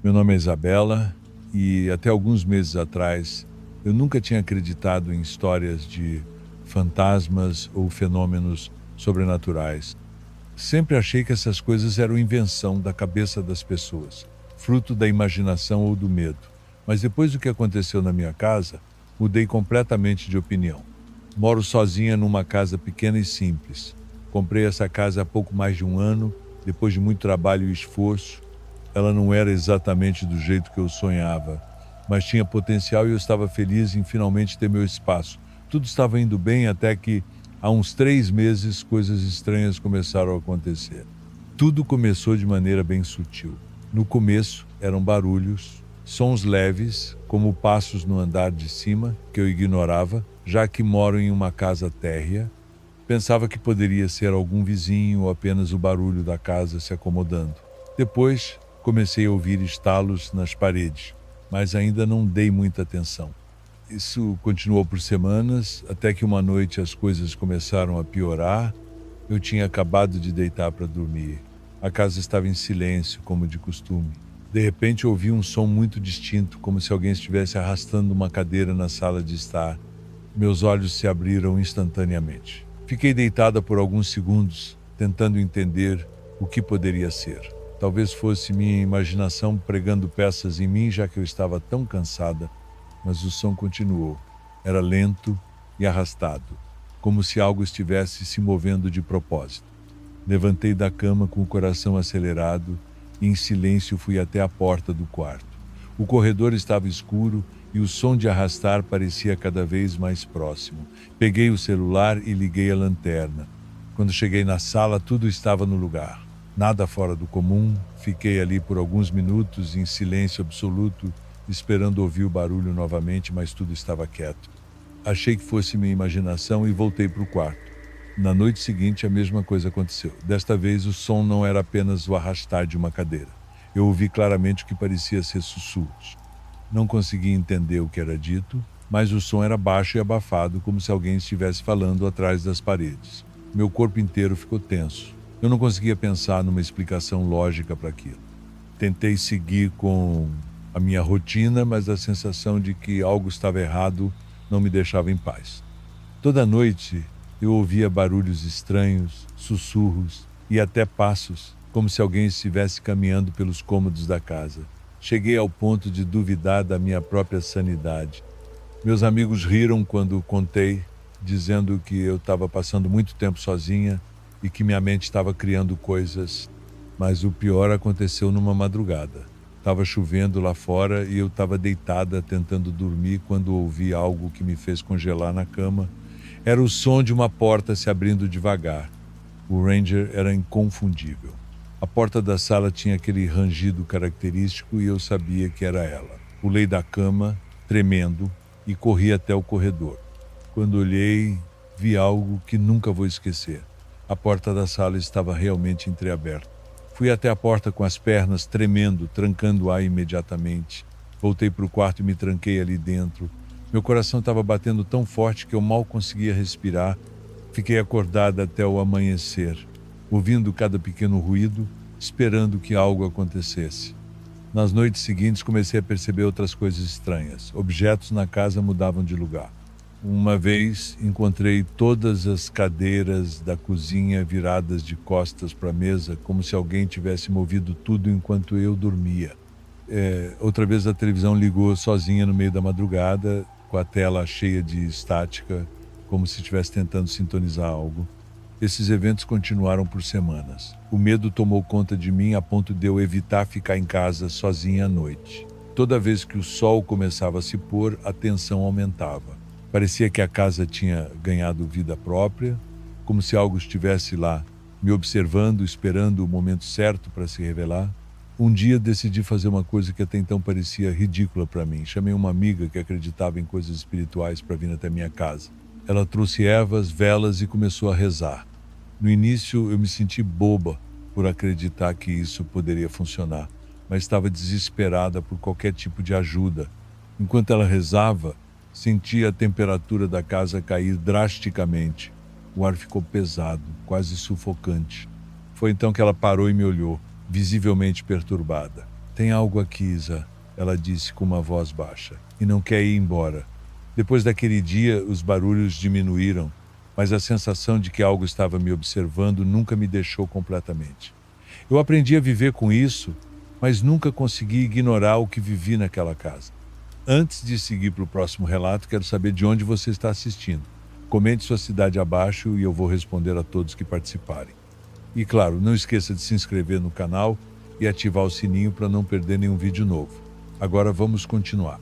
Meu nome é Isabela e até alguns meses atrás eu nunca tinha acreditado em histórias de fantasmas ou fenômenos sobrenaturais. Sempre achei que essas coisas eram invenção da cabeça das pessoas, fruto da imaginação ou do medo. Mas depois do que aconteceu na minha casa, mudei completamente de opinião. Moro sozinha numa casa pequena e simples. Comprei essa casa há pouco mais de um ano, depois de muito trabalho e esforço. Ela não era exatamente do jeito que eu sonhava, mas tinha potencial e eu estava feliz em finalmente ter meu espaço. Tudo estava indo bem até que, há uns 3 meses, coisas estranhas começaram a acontecer. Tudo começou de maneira bem sutil. No começo, eram barulhos, sons leves, como passos no andar de cima, que eu ignorava, já que moro em uma casa térrea. Pensava que poderia ser algum vizinho ou apenas o barulho da casa se acomodando. Depois, comecei a ouvir estalos nas paredes, mas ainda não dei muita atenção. Isso continuou por semanas, até que uma noite as coisas começaram a piorar. Eu tinha acabado de deitar para dormir. A casa estava em silêncio, como de costume. De repente ouvi um som muito distinto, como se alguém estivesse arrastando uma cadeira na sala de estar. Meus olhos se abriram instantaneamente. Fiquei deitada por alguns segundos, tentando entender o que poderia ser. Talvez fosse minha imaginação pregando peças em mim, já que eu estava tão cansada, mas o som continuou. Era lento e arrastado, como se algo estivesse se movendo de propósito. Levantei da cama com o coração acelerado e em silêncio fui até a porta do quarto. O corredor estava escuro e o som de arrastar parecia cada vez mais próximo. Peguei o celular e liguei a lanterna. Quando cheguei na sala, tudo estava no lugar. Nada fora do comum. Fiquei ali por alguns minutos em silêncio absoluto, esperando ouvir o barulho novamente, mas tudo estava quieto. Achei que fosse minha imaginação e voltei para o quarto. Na noite seguinte, a mesma coisa aconteceu. Desta vez, o som não era apenas o arrastar de uma cadeira. Eu ouvi claramente o que parecia ser sussurros. Não conseguia entender o que era dito, mas o som era baixo e abafado, como se alguém estivesse falando atrás das paredes. Meu corpo inteiro ficou tenso. Eu não conseguia pensar numa explicação lógica para aquilo. Tentei seguir com a minha rotina, mas a sensação de que algo estava errado não me deixava em paz. Toda noite eu ouvia barulhos estranhos, sussurros e até passos, como se alguém estivesse caminhando pelos cômodos da casa. Cheguei ao ponto de duvidar da minha própria sanidade. Meus amigos riram quando contei, dizendo que eu estava passando muito tempo sozinha e que minha mente estava criando coisas. Mas o pior aconteceu numa madrugada. Estava chovendo lá fora e eu estava deitada tentando dormir quando ouvi algo que me fez congelar na cama. Era o som de uma porta se abrindo devagar. O Ranger era inconfundível. A porta da sala tinha aquele rangido característico e eu sabia que era ela. Pulei da cama, tremendo, e corri até o corredor. Quando olhei, vi algo que nunca vou esquecer. A porta da sala estava realmente entreaberta. Fui até a porta com as pernas tremendo, trancando-a imediatamente. Voltei para o quarto e me tranquei ali dentro. Meu coração estava batendo tão forte que eu mal conseguia respirar. Fiquei acordada até o amanhecer, ouvindo cada pequeno ruído, esperando que algo acontecesse. Nas noites seguintes comecei a perceber outras coisas estranhas. Objetos na casa mudavam de lugar. Uma vez encontrei todas as cadeiras da cozinha viradas de costas para a mesa, como se alguém tivesse movido tudo enquanto eu dormia. Outra vez a televisão ligou sozinha no meio da madrugada, com a tela cheia de estática, como se estivesse tentando sintonizar algo. Esses eventos continuaram por semanas. O medo tomou conta de mim a ponto de eu evitar ficar em casa sozinha à noite. Toda vez que o sol começava a se pôr, a tensão aumentava. Parecia que a casa tinha ganhado vida própria, como se algo estivesse lá, me observando, esperando o momento certo para se revelar. Um dia decidi fazer uma coisa que até então parecia ridícula para mim. Chamei uma amiga que acreditava em coisas espirituais para vir até minha casa. Ela trouxe ervas, velas e começou a rezar. No início eu me senti boba por acreditar que isso poderia funcionar, mas estava desesperada por qualquer tipo de ajuda. Enquanto ela rezava, senti a temperatura da casa cair drasticamente. O ar ficou pesado, quase sufocante. Foi então que ela parou e me olhou, visivelmente perturbada. Tem algo aqui, Isa, ela disse com uma voz baixa, e não quer ir embora. Depois daquele dia, os barulhos diminuíram, mas a sensação de que algo estava me observando nunca me deixou completamente. Eu aprendi a viver com isso, mas nunca consegui ignorar o que vivi naquela casa. Antes de seguir para o próximo relato, quero saber de onde você está assistindo. Comente sua cidade abaixo e eu vou responder a todos que participarem. E claro, não esqueça de se inscrever no canal e ativar o sininho para não perder nenhum vídeo novo. Agora vamos continuar.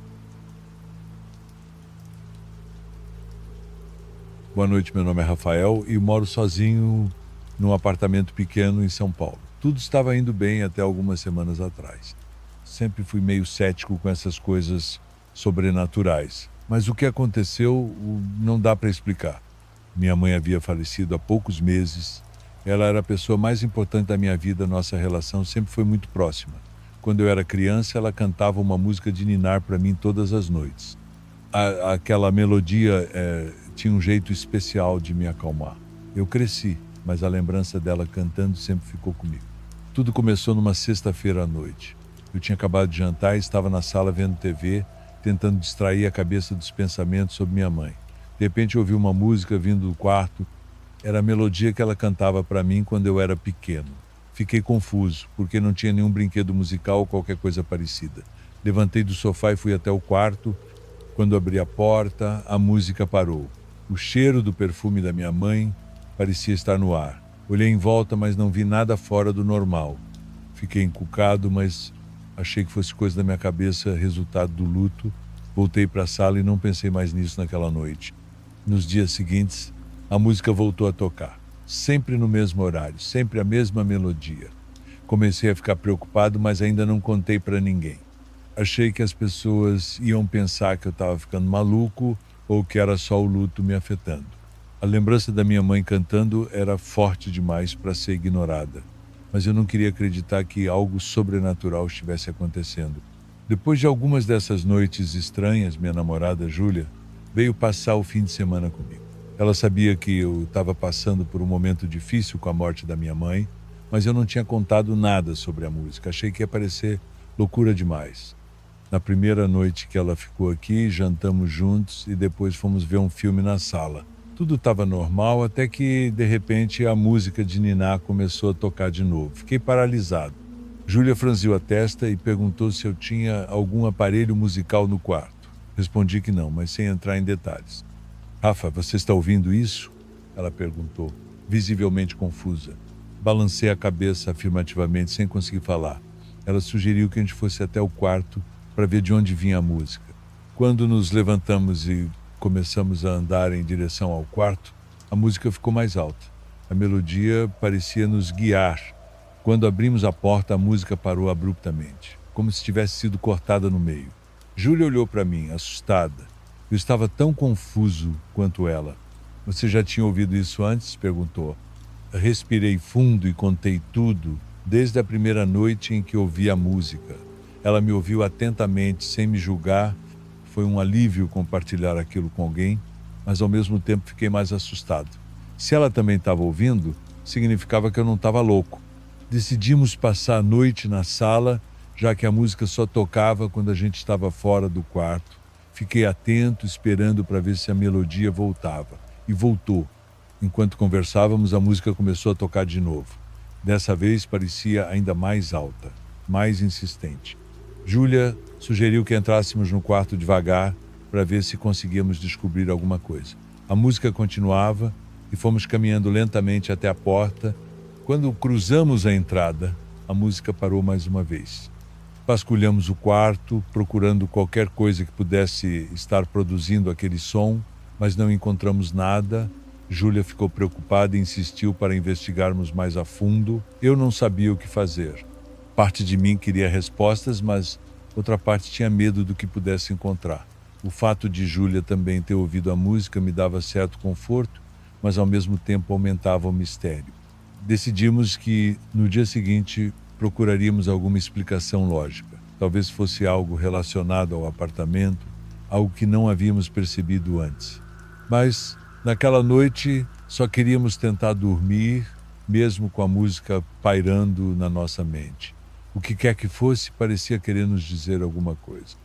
Boa noite, meu nome é Rafael e moro sozinho num apartamento pequeno em São Paulo. Tudo estava indo bem até algumas semanas atrás. Sempre fui meio cético com essas coisas sobrenaturais, mas o que aconteceu não dá para explicar. Minha mãe havia falecido há poucos meses. Ela era a pessoa mais importante da minha vida, nossa relação sempre foi muito próxima. Quando eu era criança, ela cantava uma música de ninar para mim todas as noites. Aquela melodia tinha um jeito especial de me acalmar. Eu cresci, mas a lembrança dela cantando sempre ficou comigo. Tudo começou numa sexta-feira à noite. Eu tinha acabado de jantar e estava na sala vendo TV, tentando distrair a cabeça dos pensamentos sobre minha mãe. De repente eu ouvi uma música vindo do quarto. Era a melodia que ela cantava para mim quando eu era pequeno. Fiquei confuso, porque não tinha nenhum brinquedo musical ou qualquer coisa parecida. Levantei do sofá e fui até o quarto. Quando abri a porta, a música parou. O cheiro do perfume da minha mãe parecia estar no ar. Olhei em volta, mas não vi nada fora do normal. Fiquei encucado, mas achei que fosse coisa da minha cabeça, resultado do luto. Voltei para a sala e não pensei mais nisso naquela noite. Nos dias seguintes, a música voltou a tocar. Sempre no mesmo horário, sempre a mesma melodia. Comecei a ficar preocupado, mas ainda não contei para ninguém. Achei que as pessoas iam pensar que eu estava ficando maluco ou que era só o luto me afetando. A lembrança da minha mãe cantando era forte demais para ser ignorada, mas eu não queria acreditar que algo sobrenatural estivesse acontecendo. Depois de algumas dessas noites estranhas, minha namorada Júlia veio passar o fim de semana comigo. Ela sabia que eu estava passando por um momento difícil com a morte da minha mãe, mas eu não tinha contado nada sobre a música. Achei que ia parecer loucura demais. Na primeira noite que ela ficou aqui, jantamos juntos e depois fomos ver um filme na sala. Tudo estava normal até que, de repente, a música de ninar começou a tocar de novo. Fiquei paralisado. Júlia franziu a testa e perguntou se eu tinha algum aparelho musical no quarto. Respondi que não, mas sem entrar em detalhes. Rafa, você está ouvindo isso? Ela perguntou, visivelmente confusa. Balancei a cabeça afirmativamente, sem conseguir falar. Ela sugeriu que a gente fosse até o quarto para ver de onde vinha a música. Quando nos levantamos e começamos a andar em direção ao quarto, a música ficou mais alta. A melodia parecia nos guiar. Quando abrimos a porta, a música parou abruptamente, como se tivesse sido cortada no meio. Júlia olhou para mim, assustada. Eu estava tão confuso quanto ela. Você já tinha ouvido isso antes? Perguntou. Respirei fundo e contei tudo, desde a primeira noite em que ouvi a música. Ela me ouviu atentamente, sem me julgar. Foi um alívio compartilhar aquilo com alguém, mas ao mesmo tempo fiquei mais assustado. Se ela também estava ouvindo, significava que eu não estava louco. Decidimos passar a noite na sala, já que a música só tocava quando a gente estava fora do quarto. Fiquei atento, esperando para ver se a melodia voltava. E voltou. Enquanto conversávamos, a música começou a tocar de novo. Dessa vez parecia ainda mais alta, mais insistente. Júlia sugeriu que entrássemos no quarto devagar para ver se conseguíamos descobrir alguma coisa. A música continuava e fomos caminhando lentamente até a porta. Quando cruzamos a entrada, a música parou mais uma vez. Vasculhamos o quarto, procurando qualquer coisa que pudesse estar produzindo aquele som, mas não encontramos nada. Júlia ficou preocupada e insistiu para investigarmos mais a fundo. Eu não sabia o que fazer. Parte de mim queria respostas, mas outra parte tinha medo do que pudesse encontrar. O fato de Júlia também ter ouvido a música me dava certo conforto, mas ao mesmo tempo aumentava o mistério. Decidimos que, no dia seguinte, procuraríamos alguma explicação lógica. Talvez fosse algo relacionado ao apartamento, algo que não havíamos percebido antes. Mas, naquela noite, só queríamos tentar dormir, mesmo com a música pairando na nossa mente. O que quer que fosse, parecia querer nos dizer alguma coisa.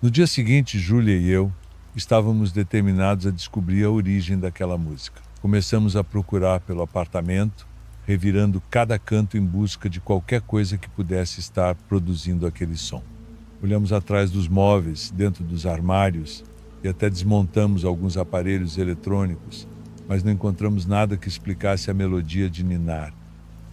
No dia seguinte, Júlia e eu estávamos determinados a descobrir a origem daquela música. Começamos a procurar pelo apartamento, revirando cada canto em busca de qualquer coisa que pudesse estar produzindo aquele som. Olhamos atrás dos móveis, dentro dos armários e até desmontamos alguns aparelhos eletrônicos, mas não encontramos nada que explicasse a melodia de ninar.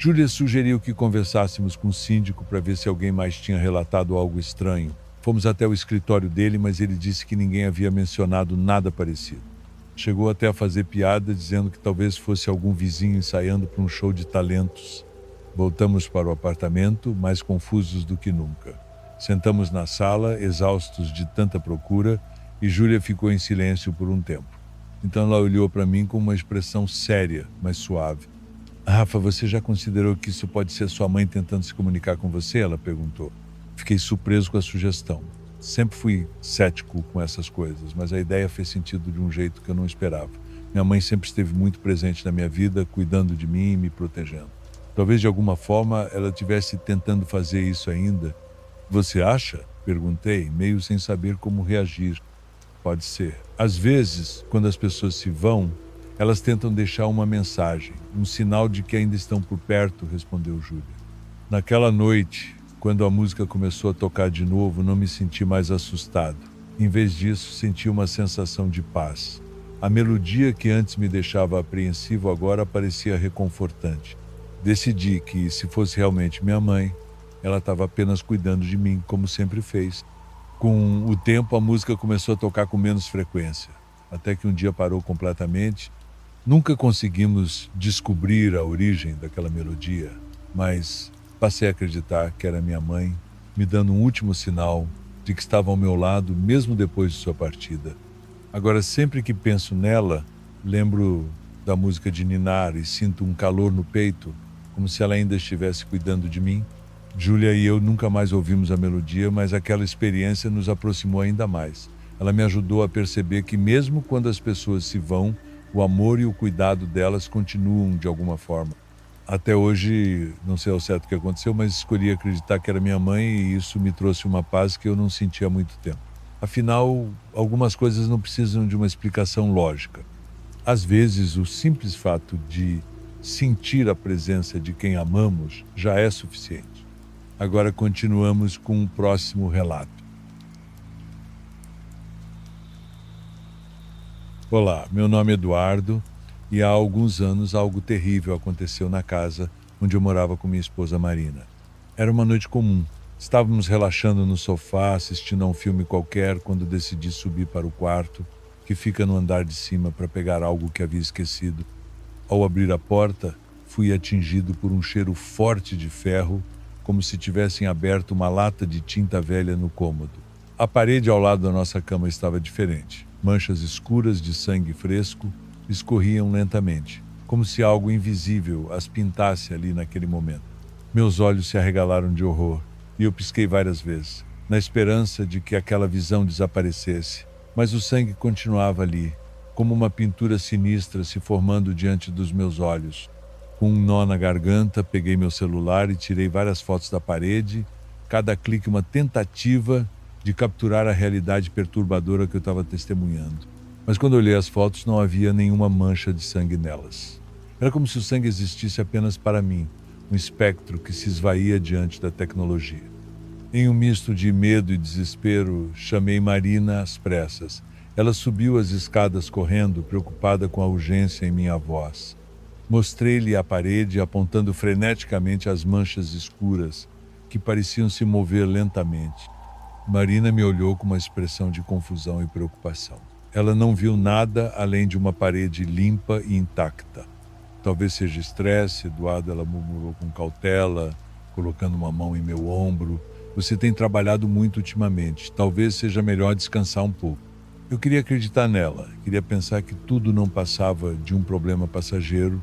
Júlia sugeriu que conversássemos com o síndico para ver se alguém mais tinha relatado algo estranho. Fomos até o escritório dele, mas ele disse que ninguém havia mencionado nada parecido. Chegou até a fazer piada, dizendo que talvez fosse algum vizinho ensaiando para um show de talentos. Voltamos para o apartamento, mais confusos do que nunca. Sentamos na sala, exaustos de tanta procura, e Júlia ficou em silêncio por um tempo. Então ela olhou para mim com uma expressão séria, mas suave. Rafa, você já considerou que isso pode ser sua mãe tentando se comunicar com você? Ela perguntou. Fiquei surpreso com a sugestão. Sempre fui cético com essas coisas, mas a ideia fez sentido de um jeito que eu não esperava. Minha mãe sempre esteve muito presente na minha vida, cuidando de mim e me protegendo. Talvez de alguma forma ela estivesse tentando fazer isso ainda. Você acha? Perguntei, meio sem saber como reagir. Pode ser. Às vezes, quando as pessoas se vão, elas tentam deixar uma mensagem, um sinal de que ainda estão por perto, respondeu Júlia. Naquela noite, quando a música começou a tocar de novo, não me senti mais assustado. Em vez disso, senti uma sensação de paz. A melodia que antes me deixava apreensivo agora parecia reconfortante. Decidi que, se fosse realmente minha mãe, ela estava apenas cuidando de mim, como sempre fez. Com o tempo, a música começou a tocar com menos frequência, até que um dia parou completamente. Nunca conseguimos descobrir a origem daquela melodia, mas passei a acreditar que era minha mãe, me dando um último sinal de que estava ao meu lado, mesmo depois de sua partida. Agora, sempre que penso nela, lembro da música de ninar e sinto um calor no peito, como se ela ainda estivesse cuidando de mim. Júlia e eu nunca mais ouvimos a melodia, mas aquela experiência nos aproximou ainda mais. Ela me ajudou a perceber que mesmo quando as pessoas se vão, o amor e o cuidado delas continuam de alguma forma. Até hoje, não sei ao certo o que aconteceu, mas escolhi acreditar que era minha mãe e isso me trouxe uma paz que eu não sentia há muito tempo. Afinal, algumas coisas não precisam de uma explicação lógica. Às vezes, o simples fato de sentir a presença de quem amamos já é suficiente. Agora continuamos com o próximo relato. Olá, meu nome é Eduardo e há alguns anos algo terrível aconteceu na casa onde eu morava com minha esposa Marina. Era uma noite comum. Estávamos relaxando no sofá, assistindo a um filme qualquer, quando decidi subir para o quarto, que fica no andar de cima, para pegar algo que havia esquecido. Ao abrir a porta, fui atingido por um cheiro forte de ferro, como se tivessem aberto uma lata de tinta velha no cômodo. A parede ao lado da nossa cama estava diferente. Manchas escuras de sangue fresco escorriam lentamente, como se algo invisível as pintasse ali naquele momento. Meus olhos se arregalaram de horror e eu pisquei várias vezes, na esperança de que aquela visão desaparecesse. Mas o sangue continuava ali, como uma pintura sinistra se formando diante dos meus olhos. Com um nó na garganta, peguei meu celular e tirei várias fotos da parede, cada clique uma tentativa de capturar a realidade perturbadora que eu estava testemunhando. Mas quando olhei as fotos, não havia nenhuma mancha de sangue nelas. Era como se o sangue existisse apenas para mim, um espectro que se esvaía diante da tecnologia. Em um misto de medo e desespero, chamei Marina às pressas. Ela subiu as escadas correndo, preocupada com a urgência em minha voz. Mostrei-lhe a parede, apontando freneticamente as manchas escuras, que pareciam se mover lentamente. Marina me olhou com uma expressão de confusão e preocupação. Ela não viu nada além de uma parede limpa e intacta. Talvez seja estresse, Eduardo, ela murmurou com cautela, colocando uma mão em meu ombro. Você tem trabalhado muito ultimamente. Talvez seja melhor descansar um pouco. Eu queria acreditar nela, queria pensar que tudo não passava de um problema passageiro,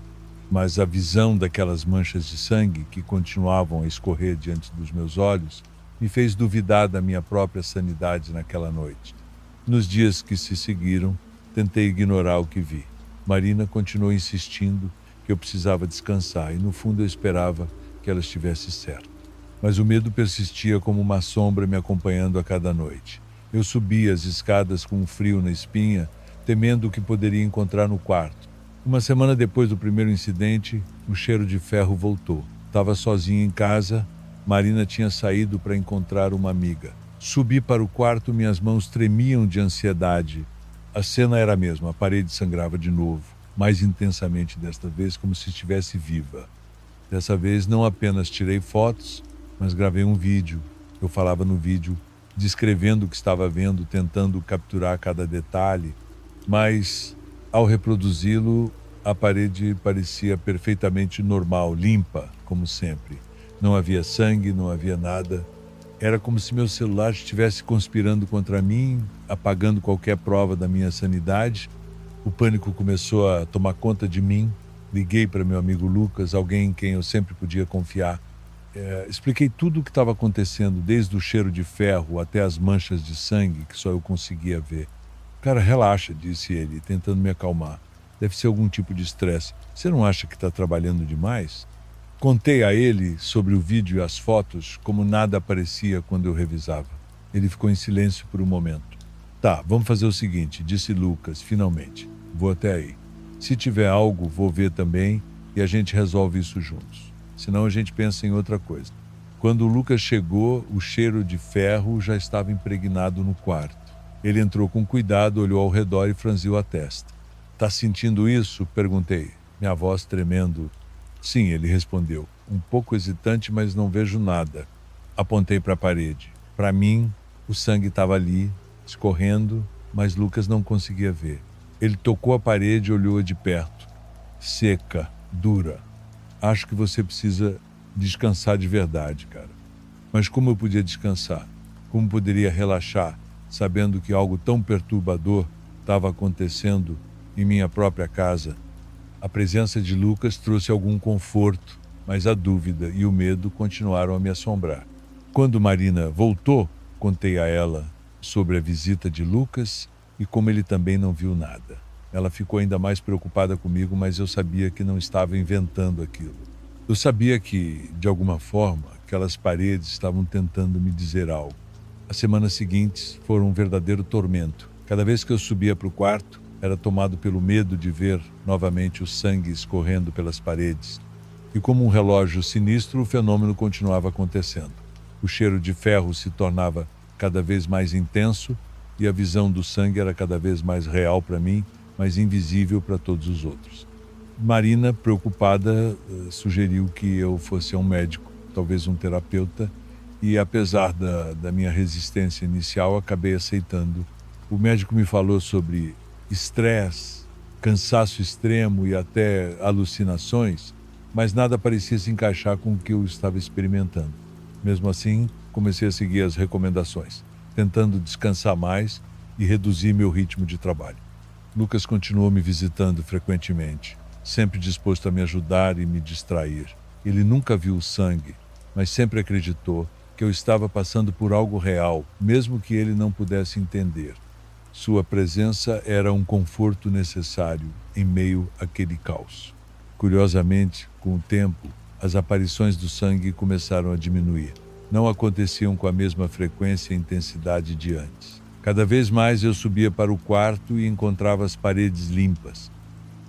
mas a visão daquelas manchas de sangue que continuavam a escorrer diante dos meus olhos me fez duvidar da minha própria sanidade naquela noite. Nos dias que se seguiram, tentei ignorar o que vi. Marina continuou insistindo que eu precisava descansar e, no fundo, eu esperava que ela estivesse certa. mas o medo persistia como uma sombra me acompanhando a cada noite. Eu subia as escadas com um frio na espinha, temendo o que poderia encontrar no quarto. Uma semana depois do primeiro incidente, o cheiro de ferro voltou. Estava sozinho em casa. Marina tinha saído para encontrar uma amiga. Subi para o quarto, minhas mãos tremiam de ansiedade. A cena era a mesma, a parede sangrava de novo, mais intensamente desta vez, como se estivesse viva. Dessa vez não apenas tirei fotos, mas gravei um vídeo. Eu falava no vídeo, descrevendo o que estava vendo, tentando capturar cada detalhe, mas ao reproduzi-lo, a parede parecia perfeitamente normal, limpa, como sempre. Não havia sangue, não havia nada. Era como se meu celular estivesse conspirando contra mim, apagando qualquer prova da minha sanidade. O pânico começou a tomar conta de mim. Liguei para meu amigo Lucas, alguém em quem eu sempre podia confiar. Expliquei tudo o que estava acontecendo, desde o cheiro de ferro até as manchas de sangue que só eu conseguia ver. Cara, relaxa, disse ele, tentando me acalmar. Deve ser algum tipo de estresse. Você não acha que está trabalhando demais? Contei a ele sobre o vídeo e as fotos, como nada aparecia quando eu revisava. Ele ficou em silêncio por um momento. Tá, vamos fazer o seguinte, disse Lucas, finalmente. Vou até aí. Se tiver algo, vou ver também e a gente resolve isso juntos. Senão a gente pensa em outra coisa. Quando o Lucas chegou, o cheiro de ferro já estava impregnado no quarto. Ele entrou com cuidado, olhou ao redor e franziu a testa. Tá sentindo isso? Perguntei, minha voz tremendo. Sim, ele respondeu, um pouco hesitante, mas não vejo nada. Apontei para a parede. Para mim, o sangue estava ali, escorrendo, mas Lucas não conseguia ver. Ele tocou a parede e olhou-a de perto. Seca, dura. Acho que você precisa descansar de verdade, cara. Mas como eu podia descansar? Como poderia relaxar, sabendo que algo tão perturbador estava acontecendo em minha própria casa? A presença de Lucas trouxe algum conforto, mas a dúvida e o medo continuaram a me assombrar. Quando Marina voltou, contei a ela sobre a visita de Lucas e como ele também não viu nada. Ela ficou ainda mais preocupada comigo, mas eu sabia que não estava inventando aquilo. Eu sabia que, de alguma forma, aquelas paredes estavam tentando me dizer algo. As semanas seguintes foram um verdadeiro tormento. Cada vez que eu subia para o quarto, era tomado pelo medo de ver novamente o sangue escorrendo pelas paredes. E como um relógio sinistro, o fenômeno continuava acontecendo. O cheiro de ferro se tornava cada vez mais intenso e a visão do sangue era cada vez mais real para mim, mas invisível para todos os outros. Marina, preocupada, sugeriu que eu fosse a um médico, talvez um terapeuta, e apesar da minha resistência inicial, acabei aceitando. O médico me falou sobre estresse, cansaço extremo e até alucinações, mas nada parecia se encaixar com o que eu estava experimentando. Mesmo assim, comecei a seguir as recomendações, tentando descansar mais e reduzir meu ritmo de trabalho. Lucas continuou me visitando frequentemente, sempre disposto a me ajudar e me distrair. Ele nunca viu o sangue, mas sempre acreditou que eu estava passando por algo real, mesmo que ele não pudesse entender. Sua presença era um conforto necessário em meio àquele caos. Curiosamente, com o tempo, as aparições do sangue começaram a diminuir. Não aconteciam com a mesma frequência e intensidade de antes. Cada vez mais eu subia para o quarto e encontrava as paredes limpas.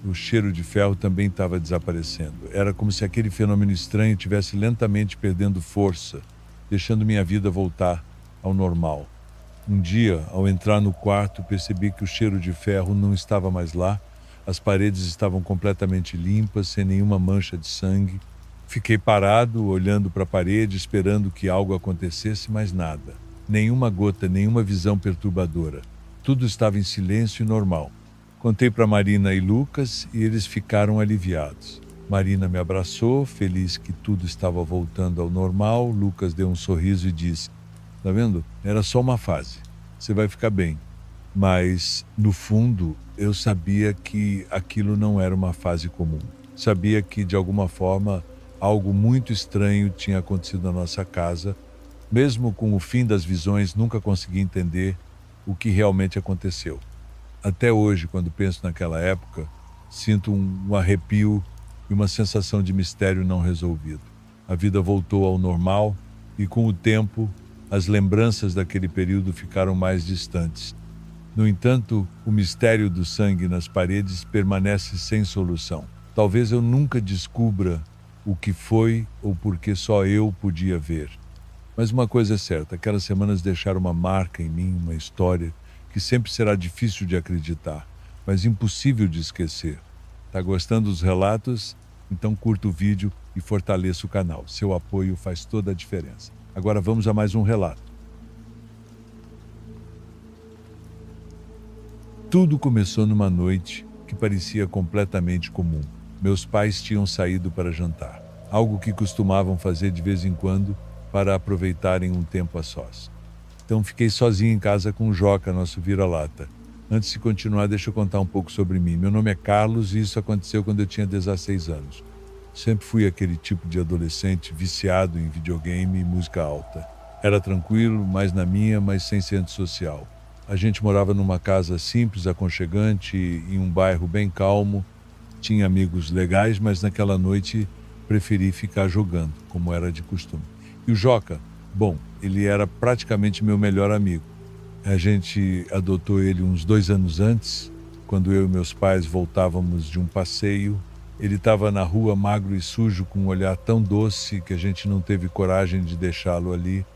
O cheiro de ferro também estava desaparecendo. Era como se aquele fenômeno estranho estivesse lentamente perdendo força, deixando minha vida voltar ao normal. Um dia, ao entrar no quarto, percebi que o cheiro de ferro não estava mais lá. As paredes estavam completamente limpas, sem nenhuma mancha de sangue. Fiquei parado, olhando para a parede, esperando que algo acontecesse, mas nada. Nenhuma gota, nenhuma visão perturbadora. Tudo estava em silêncio e normal. Contei para Marina e Lucas e eles ficaram aliviados. Marina me abraçou, feliz que tudo estava voltando ao normal. Lucas deu um sorriso e disse: "Tá vendo? Era só uma fase. Você vai ficar bem." Mas, no fundo, eu sabia que aquilo não era uma fase comum. Sabia que, de alguma forma, algo muito estranho tinha acontecido na nossa casa. Mesmo com o fim das visões, nunca consegui entender o que realmente aconteceu. Até hoje, quando penso naquela época, sinto um arrepio e uma sensação de mistério não resolvido. A vida voltou ao normal, E com o tempo, as lembranças daquele período ficaram mais distantes. No entanto, o mistério do sangue nas paredes permanece sem solução. Talvez eu nunca descubra o que foi ou porque só eu podia ver. Mas uma coisa é certa, aquelas semanas deixaram uma marca em mim, uma história que sempre será difícil de acreditar, mas impossível de esquecer. Tá gostando dos relatos? Então curta o vídeo e fortaleça o canal. Seu apoio faz toda a diferença. Agora vamos a mais um relato. Tudo começou numa noite que parecia completamente comum. Meus pais tinham saído para jantar, algo que costumavam fazer de vez em quando para aproveitarem um tempo a sós. Então fiquei sozinho em casa com o Joca, nosso vira-lata. Antes de continuar, deixa eu contar um pouco sobre mim. Meu nome é Carlos e isso aconteceu quando eu tinha 16 anos. Sempre fui aquele tipo de adolescente viciado em videogame e música alta. Era tranquilo, mais na minha, mas sem ser antissocial. A gente morava numa casa simples, aconchegante, em um bairro bem calmo. Tinha amigos legais, mas naquela noite preferi ficar jogando, como era de costume. E o Joca, bom, ele era praticamente meu melhor amigo. A gente adotou ele uns 2 anos antes, quando eu e meus pais voltávamos de um passeio. Ele estava na rua magro e sujo, com um olhar tão doce que a gente não teve coragem de deixá-lo ali.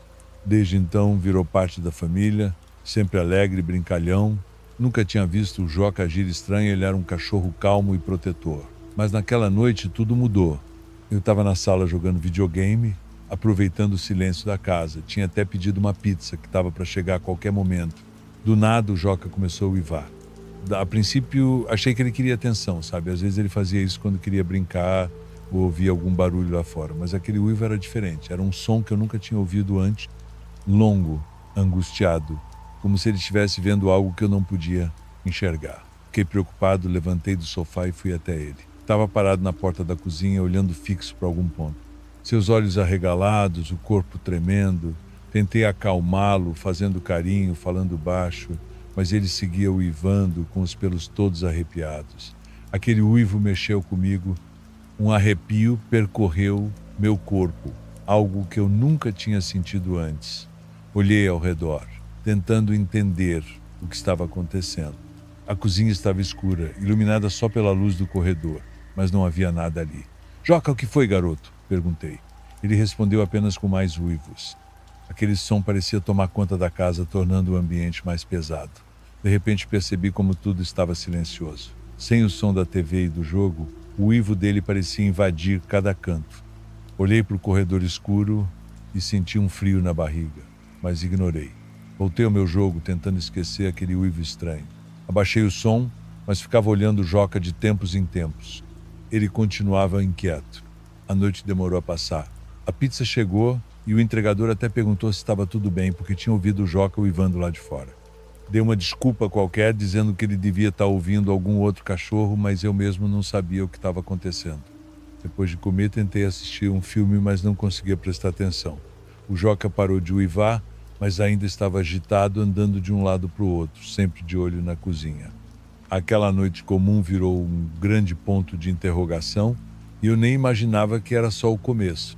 Desde então virou parte da família, sempre alegre, brincalhão. Nunca tinha visto o Joca agir estranho, ele era um cachorro calmo e protetor. Mas naquela noite tudo mudou. Eu estava na sala jogando videogame, aproveitando o silêncio da casa. Tinha até pedido uma pizza que estava para chegar a qualquer momento. Do nada o Joca começou a uivar. A princípio achei que ele queria atenção, sabe? Às vezes ele fazia isso quando queria brincar ou ouvia algum barulho lá fora. Mas aquele uivo era diferente. Era um som que eu nunca tinha ouvido antes. Longo, angustiado, como se ele estivesse vendo algo que eu não podia enxergar. Fiquei preocupado, levantei do sofá e fui até ele. Estava parado na porta da cozinha, olhando fixo para algum ponto. Seus olhos arregalados, o corpo tremendo. Tentei acalmá-lo, fazendo carinho, falando baixo, mas ele seguia uivando, com os pelos todos arrepiados. Aquele uivo mexeu comigo. Um arrepio percorreu meu corpo, algo que eu nunca tinha sentido antes. Olhei ao redor, tentando entender o que estava acontecendo. A cozinha estava escura, iluminada só pela luz do corredor, mas não havia nada ali. Joca, o que foi, garoto? Perguntei. Ele respondeu apenas com mais uivos. Aquele som parecia tomar conta da casa, tornando o ambiente mais pesado. De repente percebi como tudo estava silencioso. Sem o som da TV e do jogo, o uivo dele parecia invadir cada canto. Olhei para o corredor escuro e senti um frio na barriga, mas ignorei. Voltei ao meu jogo, tentando esquecer aquele uivo estranho. Abaixei o som, mas ficava olhando o Joca de tempos em tempos. Ele continuava inquieto. A noite demorou a passar. A pizza chegou e o entregador até perguntou se estava tudo bem, porque tinha ouvido o Joca uivando lá de fora. Dei uma desculpa qualquer, dizendo que ele devia estar ouvindo algum outro cachorro, mas eu mesmo não sabia o que estava acontecendo. Depois de comer, tentei assistir um filme, mas não conseguia prestar atenção. O Joca parou de uivar, mas ainda estava agitado, andando de um lado para o outro, sempre de olho na cozinha. Aquela noite comum virou um grande ponto de interrogação e eu nem imaginava que era só o começo.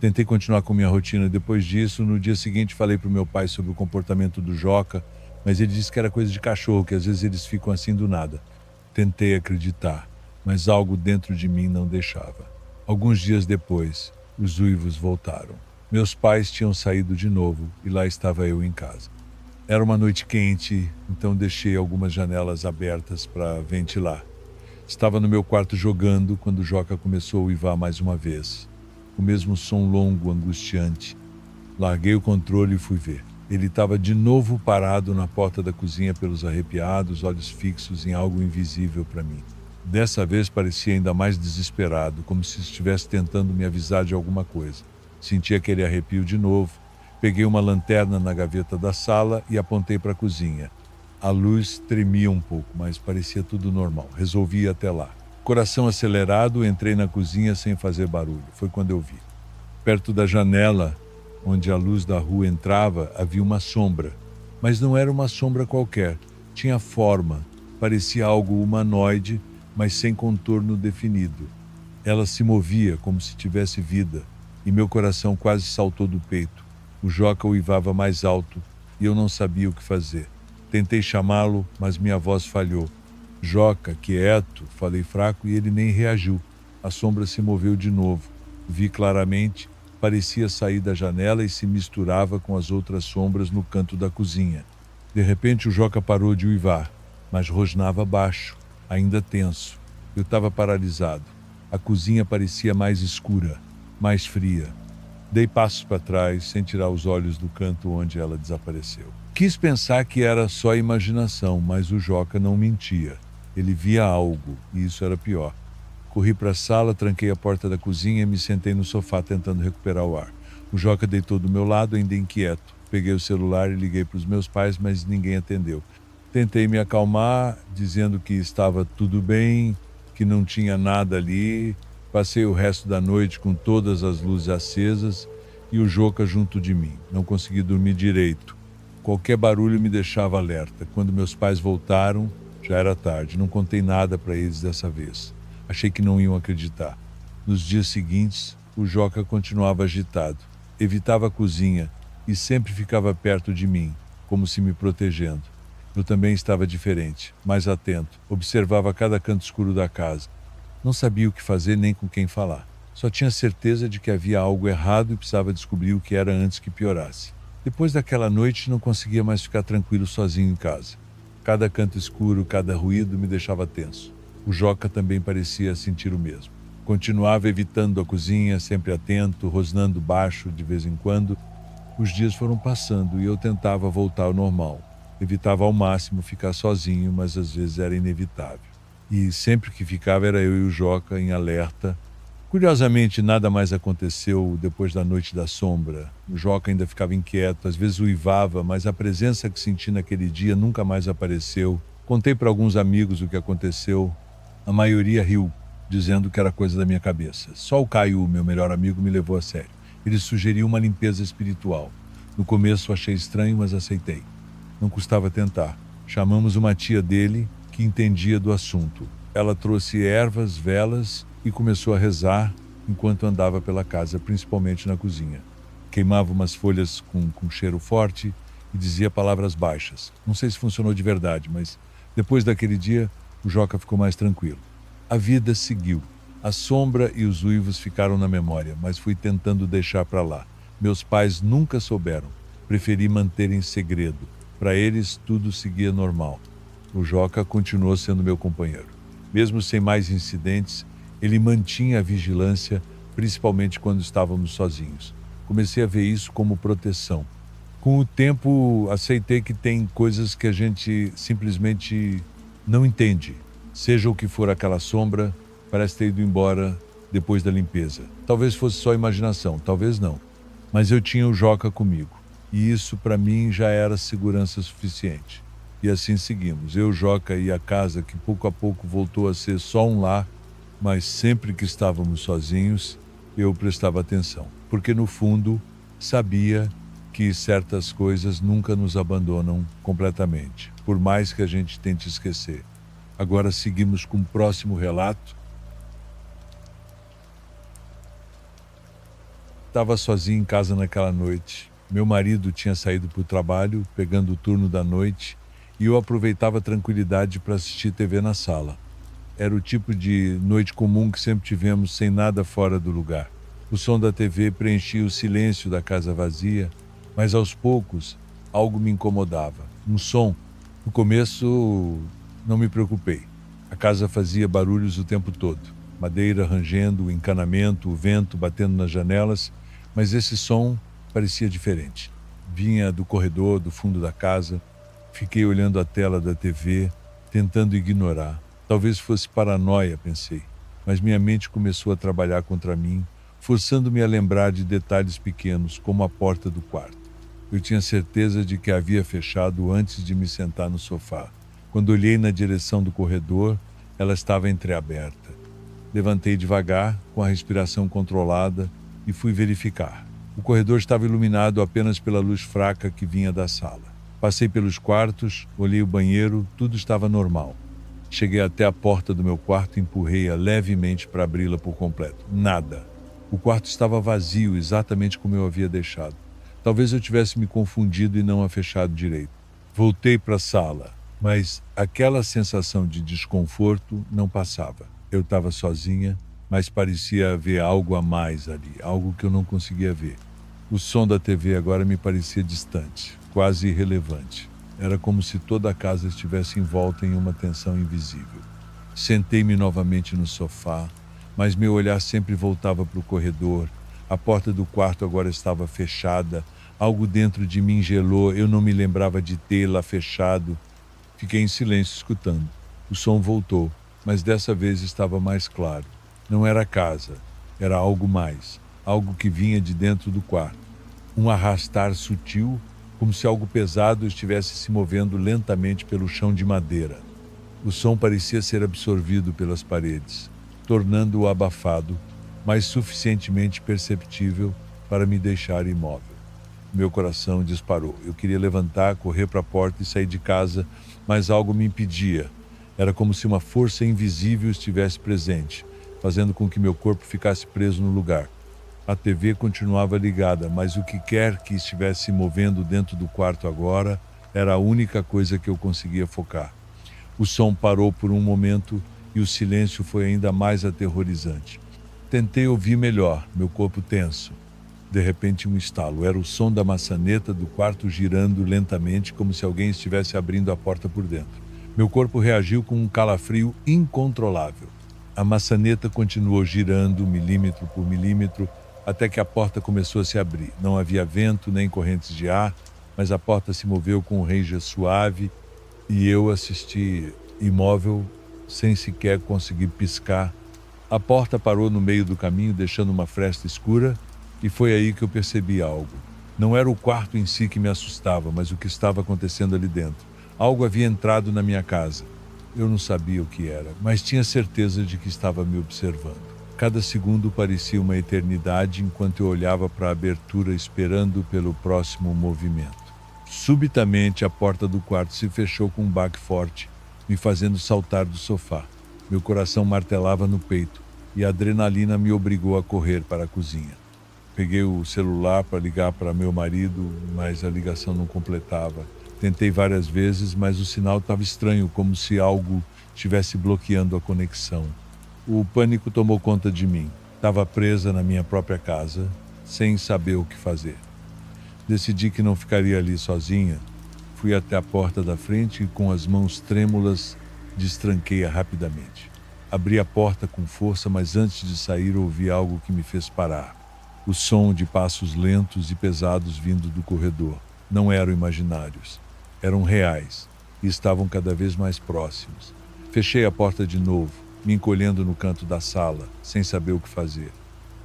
Tentei continuar com minha rotina depois disso. No dia seguinte falei para o meu pai sobre o comportamento do Joca, mas ele disse que era coisa de cachorro, que às vezes eles ficam assim do nada. Tentei acreditar, mas algo dentro de mim não deixava. Alguns dias depois, os uivos voltaram. Meus pais tinham saído de novo e lá estava eu em casa. Era uma noite quente, então deixei algumas janelas abertas para ventilar. Estava no meu quarto jogando quando o Joca começou a uivar mais uma vez. O mesmo som longo, angustiante. Larguei o controle e fui ver. Ele estava de novo parado na porta da cozinha, pelos arrepiados, olhos fixos em algo invisível para mim. Dessa vez parecia ainda mais desesperado, como se estivesse tentando me avisar de alguma coisa. Senti aquele arrepio de novo. Peguei uma lanterna na gaveta da sala e apontei para a cozinha. A luz tremia um pouco, mas parecia tudo normal. Resolvi ir até lá. Coração acelerado, entrei na cozinha sem fazer barulho. Foi quando eu vi. Perto da janela, onde a luz da rua entrava, havia uma sombra. Mas não era uma sombra qualquer. Tinha forma. Parecia algo humanoide, mas sem contorno definido. Ela se movia como se tivesse vida e meu coração quase saltou do peito. O Joca uivava mais alto e eu não sabia o que fazer. Tentei chamá-lo, mas minha voz falhou. Joca, quieto, falei fraco e ele nem reagiu. A sombra se moveu de novo. Vi claramente, parecia sair da janela e se misturava com as outras sombras no canto da cozinha. De repente o Joca parou de uivar, mas rosnava baixo, ainda tenso. Eu estava paralisado. A cozinha parecia mais escura, mais fria. Dei passos para trás, sem tirar os olhos do canto onde ela desapareceu. Quis pensar que era só imaginação, mas o Joca não mentia. Ele via algo, e isso era pior. Corri para a sala, tranquei a porta da cozinha e me sentei no sofá tentando recuperar o ar. O Joca deitou do meu lado, ainda inquieto. Peguei o celular e liguei para os meus pais, mas ninguém atendeu. Tentei me acalmar, dizendo que estava tudo bem, que não tinha nada ali. Passei o resto da noite com todas as luzes acesas e o Joca junto de mim. Não consegui dormir direito. Qualquer barulho me deixava alerta. Quando meus pais voltaram, já era tarde. Não contei nada para eles dessa vez. Achei que não iam acreditar. Nos dias seguintes, o Joca continuava agitado. Evitava a cozinha e sempre ficava perto de mim, como se me protegendo. Eu também estava diferente, mais atento. Observava cada canto escuro da casa. Não sabia o que fazer nem com quem falar. Só tinha certeza de que havia algo errado e precisava descobrir o que era antes que piorasse. Depois daquela noite, não conseguia mais ficar tranquilo sozinho em casa. Cada canto escuro, cada ruído me deixava tenso. O Joca também parecia sentir o mesmo. Continuava evitando a cozinha, sempre atento, rosnando baixo de vez em quando. Os dias foram passando e eu tentava voltar ao normal. Evitava ao máximo ficar sozinho, mas às vezes era inevitável. E sempre que ficava era eu e o Joca em alerta. Curiosamente, nada mais aconteceu depois da noite da sombra. O Joca ainda ficava inquieto, às vezes uivava, mas a presença que senti naquele dia nunca mais apareceu. Contei para alguns amigos o que aconteceu. A maioria riu, dizendo que era coisa da minha cabeça. Só o Caio, meu melhor amigo, me levou a sério. Ele sugeriu uma limpeza espiritual. No começo achei estranho, mas aceitei. Não custava tentar. Chamamos uma tia dele, que entendia do assunto. Ela trouxe ervas, velas e começou a rezar enquanto andava pela casa, principalmente na cozinha. Queimava umas folhas com cheiro forte e dizia palavras baixas. Não sei se funcionou de verdade, mas depois daquele dia, o Joca ficou mais tranquilo. A vida seguiu. A sombra e os uivos ficaram na memória, mas fui tentando deixar para lá. Meus pais nunca souberam. Preferi manter em segredo. Para eles, tudo seguia normal. O Joca continuou sendo meu companheiro. Mesmo sem mais incidentes, ele mantinha a vigilância, principalmente quando estávamos sozinhos. Comecei a ver isso como proteção. Com o tempo, aceitei que tem coisas que a gente simplesmente não entende. Seja o que for aquela sombra, parece ter ido embora depois da limpeza. Talvez fosse só imaginação, talvez não. Mas eu tinha o Joca comigo. E isso, para mim, já era segurança suficiente. E assim seguimos. Eu, Joca e a casa, que pouco a pouco voltou a ser só um lar, mas sempre que estávamos sozinhos, eu prestava atenção. Porque, no fundo, sabia que certas coisas nunca nos abandonam completamente, por mais que a gente tente esquecer. Agora seguimos com o próximo relato. Estava sozinho em casa naquela noite. Meu marido tinha saído para o trabalho, pegando o turno da noite, e eu aproveitava a tranquilidade para assistir TV na sala. Era o tipo de noite comum que sempre tivemos, sem nada fora do lugar. O som da TV preenchia o silêncio da casa vazia, mas aos poucos algo me incomodava. Um som. No começo não me preocupei. A casa fazia barulhos o tempo todo. Madeira rangendo, o encanamento, o vento batendo nas janelas, mas esse som parecia diferente. Vinha do corredor, do fundo da casa. Fiquei olhando a tela da TV, tentando ignorar. Talvez fosse paranoia, pensei, mas minha mente começou a trabalhar contra mim, forçando-me a lembrar de detalhes pequenos, como a porta do quarto. Eu tinha certeza de que a havia fechado antes de me sentar no sofá. Quando olhei na direção do corredor, ela estava entreaberta. Levantei devagar, com a respiração controlada, e fui verificar. O corredor estava iluminado apenas pela luz fraca que vinha da sala. Passei pelos quartos, olhei o banheiro, tudo estava normal. Cheguei até a porta do meu quarto e empurrei-a levemente para abri-la por completo. Nada. O quarto estava vazio, exatamente como eu havia deixado. Talvez eu tivesse me confundido e não a fechado direito. Voltei para a sala, mas aquela sensação de desconforto não passava. Eu estava sozinha, mas parecia haver algo a mais ali, algo que eu não conseguia ver. O som da TV agora me parecia distante, quase irrelevante. Era como se toda a casa estivesse envolta em uma tensão invisível. Sentei-me novamente no sofá, mas meu olhar sempre voltava para o corredor. A porta do quarto agora estava fechada. Algo dentro de mim gelou, eu não me lembrava de tê-la fechado. Fiquei em silêncio escutando. O som voltou, mas dessa vez estava mais claro. Não era a casa, era algo mais, algo que vinha de dentro do quarto. Um arrastar sutil, como se algo pesado estivesse se movendo lentamente pelo chão de madeira. O som parecia ser absorvido pelas paredes, tornando-o abafado, mas suficientemente perceptível para me deixar imóvel. Meu coração disparou. Eu queria levantar, correr para a porta e sair de casa, mas algo me impedia. Era como se uma força invisível estivesse presente, fazendo com que meu corpo ficasse preso no lugar. A TV continuava ligada, mas o que quer que estivesse se movendo dentro do quarto agora era a única coisa que eu conseguia focar. O som parou por um momento e o silêncio foi ainda mais aterrorizante. Tentei ouvir melhor, meu corpo tenso. De repente, um estalo. Era o som da maçaneta do quarto girando lentamente, como se alguém estivesse abrindo a porta por dentro. Meu corpo reagiu com um calafrio incontrolável. A maçaneta continuou girando, milímetro por milímetro, até que a porta começou a se abrir. Não havia vento nem correntes de ar, mas a porta se moveu com um ranger suave e eu assisti imóvel, sem sequer conseguir piscar. A porta parou no meio do caminho, deixando uma fresta escura, e foi aí que eu percebi algo. Não era o quarto em si que me assustava, mas o que estava acontecendo ali dentro. Algo havia entrado na minha casa. Eu não sabia o que era, mas tinha certeza de que estava me observando. Cada segundo parecia uma eternidade enquanto eu olhava para a abertura esperando pelo próximo movimento. Subitamente, a porta do quarto se fechou com um baque forte, me fazendo saltar do sofá. Meu coração martelava no peito e a adrenalina me obrigou a correr para a cozinha. Peguei o celular para ligar para meu marido, mas a ligação não completava. Tentei várias vezes, mas o sinal estava estranho, como se algo estivesse bloqueando a conexão. O pânico tomou conta de mim. Estava presa na minha própria casa, sem saber o que fazer. Decidi que não ficaria ali sozinha. Fui até a porta da frente e, com as mãos trêmulas, destranquei-a rapidamente. Abri a porta com força, mas antes de sair ouvi algo que me fez parar. O som de passos lentos e pesados vindo do corredor. Não eram imaginários. Eram reais e estavam cada vez mais próximos. Fechei a porta de novo, me encolhendo no canto da sala, sem saber o que fazer.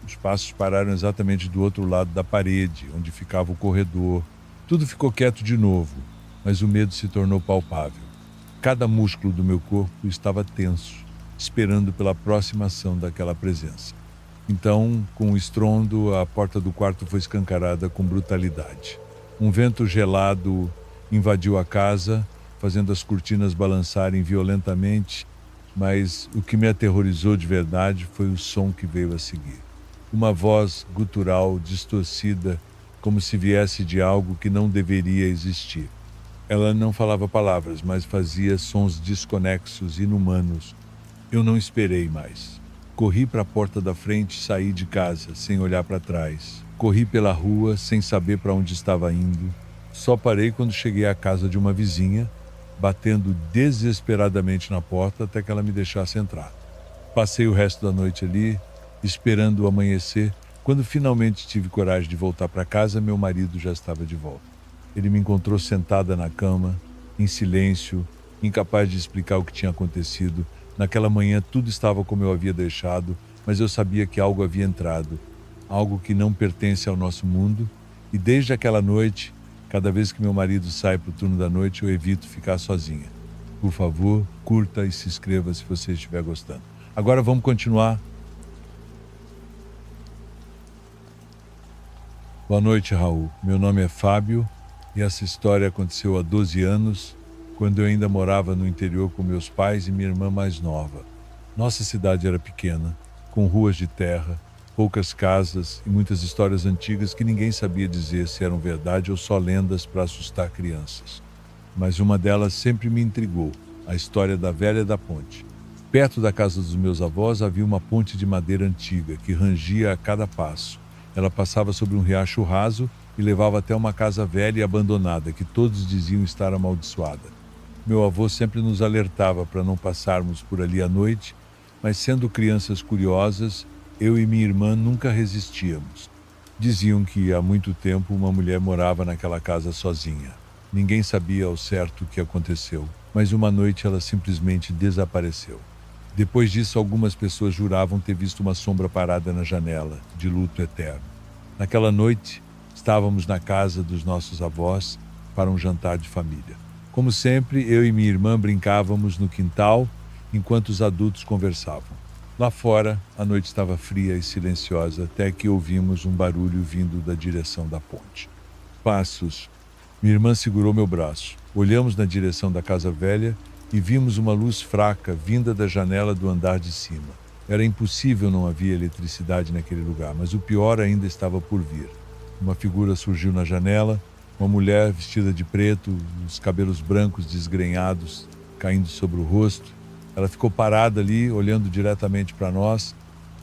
Os passos pararam exatamente do outro lado da parede, onde ficava o corredor. Tudo ficou quieto de novo, mas o medo se tornou palpável. Cada músculo do meu corpo estava tenso, esperando pela próxima ação daquela presença. Então, com um estrondo, a porta do quarto foi escancarada com brutalidade. Um vento gelado invadiu a casa, fazendo as cortinas balançarem violentamente, mas o que me aterrorizou de verdade foi o som que veio a seguir. Uma voz gutural, distorcida, como se viesse de algo que não deveria existir. Ela não falava palavras, mas fazia sons desconexos, inumanos. Eu não esperei mais. Corri para a porta da frente e saí de casa, sem olhar para trás. Corri pela rua, sem saber para onde estava indo. Só parei quando cheguei à casa de uma vizinha, batendo desesperadamente na porta até que ela me deixasse entrar. Passei o resto da noite ali, esperando o amanhecer. Quando finalmente tive coragem de voltar para casa, meu marido já estava de volta. Ele me encontrou sentada na cama, em silêncio, incapaz de explicar o que tinha acontecido. Naquela manhã tudo estava como eu havia deixado, mas eu sabia que algo havia entrado, algo que não pertence ao nosso mundo, e desde aquela noite, cada vez que meu marido sai para o turno da noite, eu evito ficar sozinha. Por favor, curta e se inscreva se você estiver gostando. Agora vamos continuar. Boa noite, Raul. Meu nome é Fábio e essa história aconteceu há 12 anos, quando eu ainda morava no interior com meus pais e minha irmã mais nova. Nossa cidade era pequena, com ruas de terra, poucas casas e muitas histórias antigas que ninguém sabia dizer se eram verdade ou só lendas para assustar crianças. Mas uma delas sempre me intrigou, a história da velha da ponte. Perto da casa dos meus avós havia uma ponte de madeira antiga que rangia a cada passo. Ela passava sobre um riacho raso e levava até uma casa velha e abandonada que todos diziam estar amaldiçoada. Meu avô sempre nos alertava para não passarmos por ali à noite, mas sendo crianças curiosas, eu e minha irmã nunca resistíamos. Diziam que há muito tempo uma mulher morava naquela casa sozinha. Ninguém sabia ao certo o que aconteceu, mas uma noite ela simplesmente desapareceu. Depois disso, algumas pessoas juravam ter visto uma sombra parada na janela, de luto eterno. Naquela noite, estávamos na casa dos nossos avós para um jantar de família. Como sempre, eu e minha irmã brincávamos no quintal enquanto os adultos conversavam. Lá fora, a noite estava fria e silenciosa até que ouvimos um barulho vindo da direção da ponte. Passos. Minha irmã segurou meu braço. Olhamos na direção da casa velha e vimos uma luz fraca vinda da janela do andar de cima. Era impossível não haver eletricidade naquele lugar, mas o pior ainda estava por vir. Uma figura surgiu na janela, uma mulher vestida de preto, os cabelos brancos desgrenhados caindo sobre o rosto. Ela ficou parada ali, olhando diretamente para nós.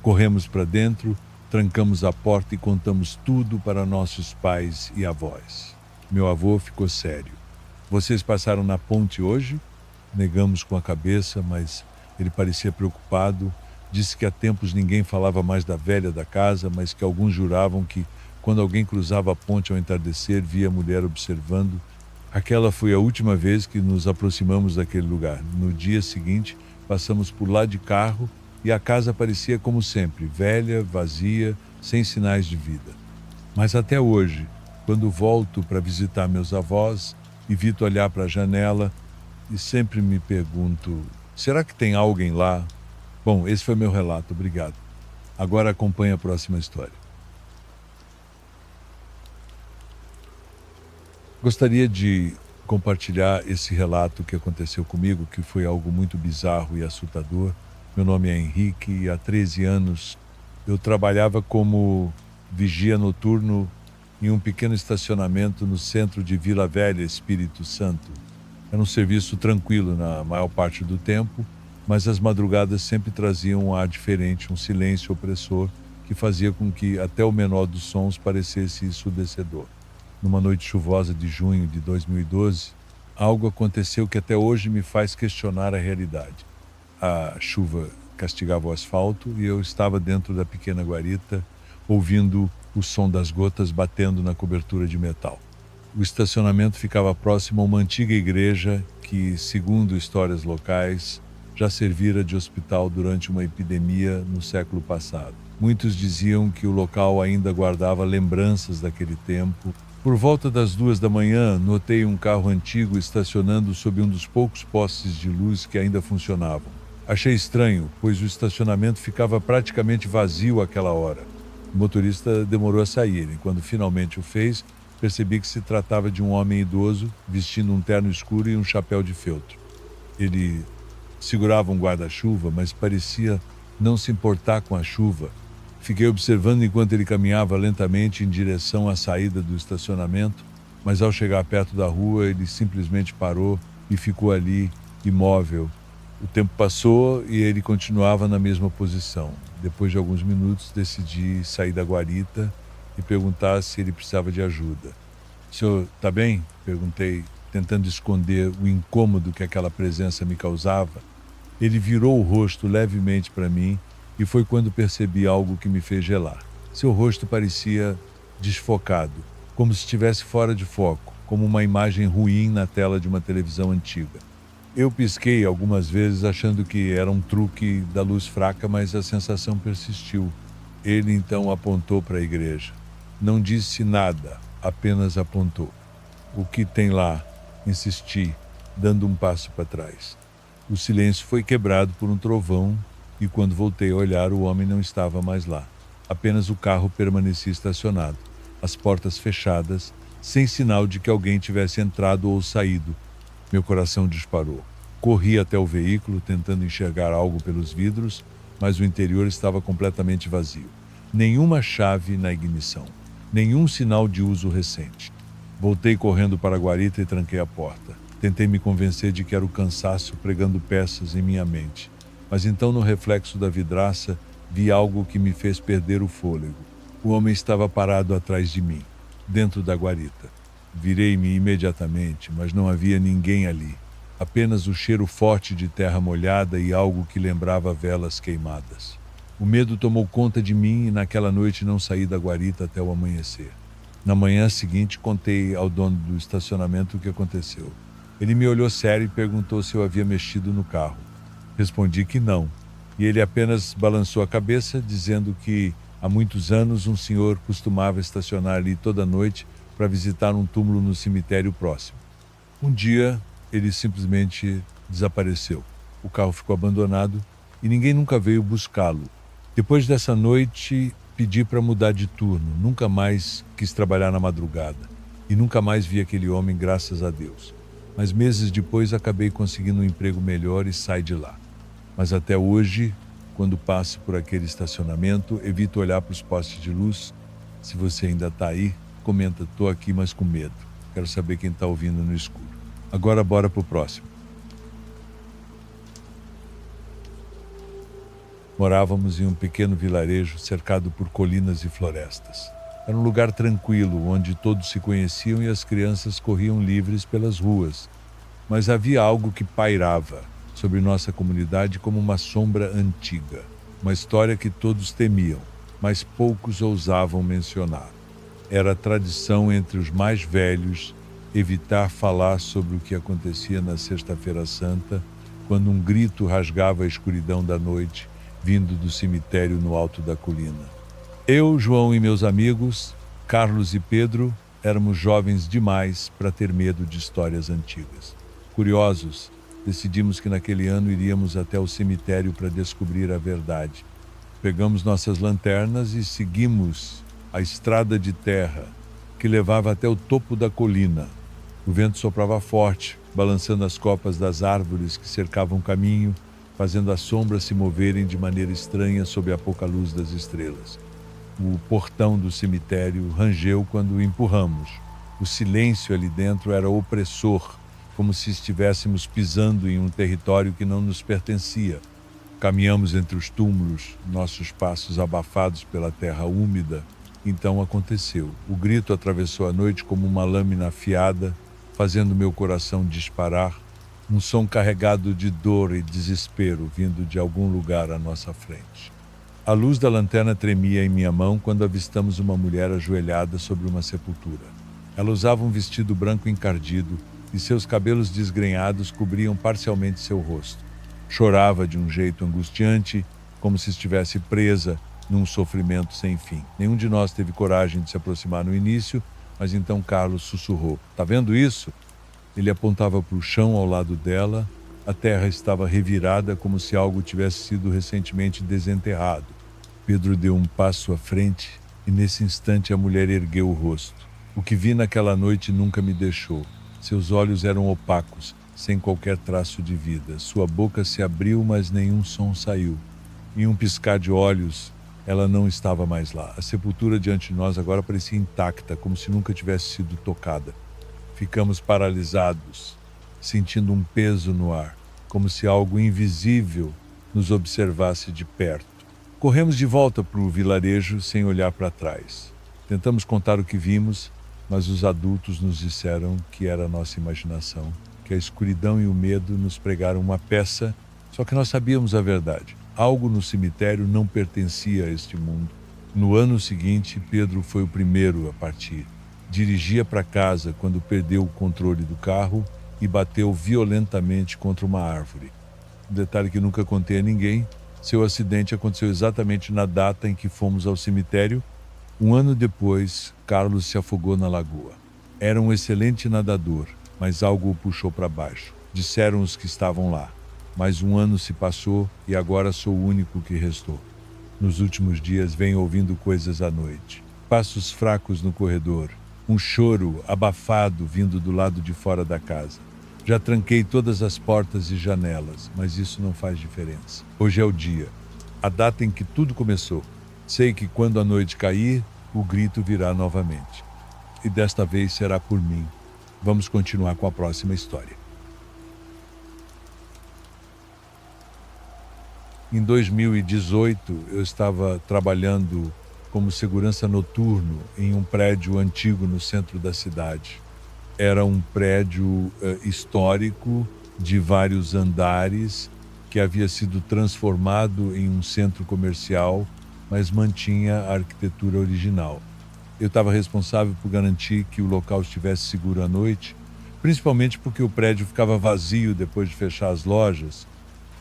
Corremos para dentro, trancamos a porta e contamos tudo para nossos pais e avós. Meu avô ficou sério. Vocês passaram na ponte hoje? Negamos com a cabeça, mas ele parecia preocupado. Disse que há tempos ninguém falava mais da velha da casa, mas que alguns juravam que, quando alguém cruzava a ponte ao entardecer, via a mulher observando. Aquela foi a última vez que nos aproximamos daquele lugar. No dia seguinte, passamos por lá de carro e a casa parecia como sempre, velha, vazia, sem sinais de vida. Mas até hoje, quando volto para visitar meus avós, evito olhar para a janela e sempre me pergunto, será que tem alguém lá? Bom, esse foi meu relato, obrigado. Agora acompanhe a próxima história. Gostaria de compartilhar esse relato que aconteceu comigo, que foi algo muito bizarro e assustador. Meu nome é Henrique e há 13 anos eu trabalhava como vigia noturno em um pequeno estacionamento no centro de Vila Velha, Espírito Santo. Era um serviço tranquilo na maior parte do tempo, mas as madrugadas sempre traziam um ar diferente, um silêncio opressor que fazia com que até o menor dos sons parecesse ensurdecedor. Numa noite chuvosa de junho de 2012, algo aconteceu que até hoje me faz questionar a realidade. A chuva castigava o asfalto e eu estava dentro da pequena guarita, ouvindo o som das gotas batendo na cobertura de metal. O estacionamento ficava próximo a uma antiga igreja que, segundo histórias locais, já servira de hospital durante uma epidemia no século passado. Muitos diziam que o local ainda guardava lembranças daquele tempo. Por volta das 2 da manhã, notei um carro antigo estacionando sob um dos poucos postes de luz que ainda funcionavam. Achei estranho, pois o estacionamento ficava praticamente vazio àquela hora. O motorista demorou a sair e, quando finalmente o fez, percebi que se tratava de um homem idoso, vestindo um terno escuro e um chapéu de feltro. Ele segurava um guarda-chuva, mas parecia não se importar com a chuva. Fiquei observando enquanto ele caminhava lentamente em direção à saída do estacionamento, mas ao chegar perto da rua, ele simplesmente parou e ficou ali, imóvel. O tempo passou e ele continuava na mesma posição. Depois de alguns minutos, decidi sair da guarita e perguntar se ele precisava de ajuda. "O senhor está bem?" perguntei, tentando esconder o incômodo que aquela presença me causava. Ele virou o rosto levemente para mim e foi quando percebi algo que me fez gelar. Seu rosto parecia desfocado, como se estivesse fora de foco, como uma imagem ruim na tela de uma televisão antiga. Eu pisquei algumas vezes achando que era um truque da luz fraca, mas a sensação persistiu. Ele então apontou para a igreja. Não disse nada, apenas apontou. "O que tem lá?" insisti, dando um passo para trás. O silêncio foi quebrado por um trovão e quando voltei a olhar, o homem não estava mais lá. Apenas o carro permanecia estacionado, as portas fechadas, sem sinal de que alguém tivesse entrado ou saído. Meu coração disparou. Corri até o veículo, tentando enxergar algo pelos vidros, mas o interior estava completamente vazio. Nenhuma chave na ignição. Nenhum sinal de uso recente. Voltei correndo para a guarita e tranquei a porta. Tentei me convencer de que era o cansaço pregando peças em minha mente. Mas então, no reflexo da vidraça, vi algo que me fez perder o fôlego. O homem estava parado atrás de mim, dentro da guarita. Virei-me imediatamente, mas não havia ninguém ali. Apenas o cheiro forte de terra molhada e algo que lembrava velas queimadas. O medo tomou conta de mim e naquela noite não saí da guarita até o amanhecer. Na manhã seguinte, contei ao dono do estacionamento o que aconteceu. Ele me olhou sério e perguntou se eu havia mexido no carro. Respondi que não, e ele apenas balançou a cabeça, dizendo que há muitos anos um senhor costumava estacionar ali toda noite para visitar um túmulo no cemitério próximo. Um dia, ele simplesmente desapareceu. O carro ficou abandonado e ninguém nunca veio buscá-lo. Depois dessa noite, pedi para mudar de turno. Nunca mais quis trabalhar na madrugada. E nunca mais vi aquele homem, graças a Deus. Mas meses depois, acabei conseguindo um emprego melhor e saí de lá. Mas até hoje, quando passo por aquele estacionamento, evito olhar para os postes de luz. Se você ainda está aí, comenta, estou aqui, mas com medo. Quero saber quem está ouvindo no escuro. Agora bora para o próximo. Morávamos em um pequeno vilarejo cercado por colinas e florestas. Era um lugar tranquilo, onde todos se conheciam e as crianças corriam livres pelas ruas. Mas havia algo que pairava sobre nossa comunidade como uma sombra antiga. Uma história que todos temiam, mas poucos ousavam mencionar. Era tradição entre os mais velhos evitar falar sobre o que acontecia na Sexta-feira Santa, quando um grito rasgava a escuridão da noite, vindo do cemitério no alto da colina. Eu, João e meus amigos, Carlos e Pedro, éramos jovens demais para ter medo de histórias antigas. Curiosos, decidimos que naquele ano iríamos até o cemitério para descobrir a verdade. Pegamos nossas lanternas e seguimos a estrada de terra que levava até o topo da colina. O vento soprava forte, balançando as copas das árvores que cercavam o caminho, fazendo as sombras se moverem de maneira estranha sob a pouca luz das estrelas. O portão do cemitério rangeu quando o empurramos. O silêncio ali dentro era opressor, como se estivéssemos pisando em um território que não nos pertencia. Caminhamos entre os túmulos, nossos passos abafados pela terra úmida. Então aconteceu. O grito atravessou a noite como uma lâmina afiada, fazendo meu coração disparar. Um som carregado de dor e desespero vindo de algum lugar à nossa frente. A luz da lanterna tremia em minha mão quando avistamos uma mulher ajoelhada sobre uma sepultura. Ela usava um vestido branco encardido e seus cabelos desgrenhados cobriam parcialmente seu rosto. Chorava de um jeito angustiante, como se estivesse presa num sofrimento sem fim. Nenhum de nós teve coragem de se aproximar no início, mas então Carlos sussurrou: "Tá vendo isso?" Ele apontava para o chão ao lado dela. A terra estava revirada como se algo tivesse sido recentemente desenterrado. Pedro deu um passo à frente e nesse instante a mulher ergueu o rosto. O que vi naquela noite nunca me deixou. Seus olhos eram opacos, sem qualquer traço de vida. Sua boca se abriu, mas nenhum som saiu. Em um piscar de olhos, ela não estava mais lá. A sepultura diante de nós agora parecia intacta, como se nunca tivesse sido tocada. Ficamos paralisados, sentindo um peso no ar, como se algo invisível nos observasse de perto. Corremos de volta para o vilarejo sem olhar para trás. Tentamos contar o que vimos, mas os adultos nos disseram que era a nossa imaginação, que a escuridão e o medo nos pregaram uma peça, só que nós sabíamos a verdade. Algo no cemitério não pertencia a este mundo. No ano seguinte, Pedro foi o primeiro a partir. Dirigia para casa quando perdeu o controle do carro e bateu violentamente contra uma árvore. Um detalhe que nunca contei a ninguém: seu acidente aconteceu exatamente na data em que fomos ao cemitério. Um ano depois, Carlos se afogou na lagoa. Era um excelente nadador, mas algo o puxou para baixo. Disseram os que estavam lá. Mas um ano se passou e agora sou o único que restou. Nos últimos dias venho ouvindo coisas à noite. Passos fracos no corredor. Um choro abafado vindo do lado de fora da casa. Já tranquei todas as portas e janelas, mas isso não faz diferença. Hoje é o dia, a data em que tudo começou. Sei que quando a noite cair, o grito virá novamente. E desta vez será por mim. Vamos continuar com a próxima história. Em 2018, eu estava trabalhando como segurança noturno em um prédio antigo no centro da cidade. Era um prédio histórico de vários andares que havia sido transformado em um centro comercial, mas mantinha a arquitetura original. Eu estava responsável por garantir que o local estivesse seguro à noite, principalmente porque o prédio ficava vazio depois de fechar as lojas.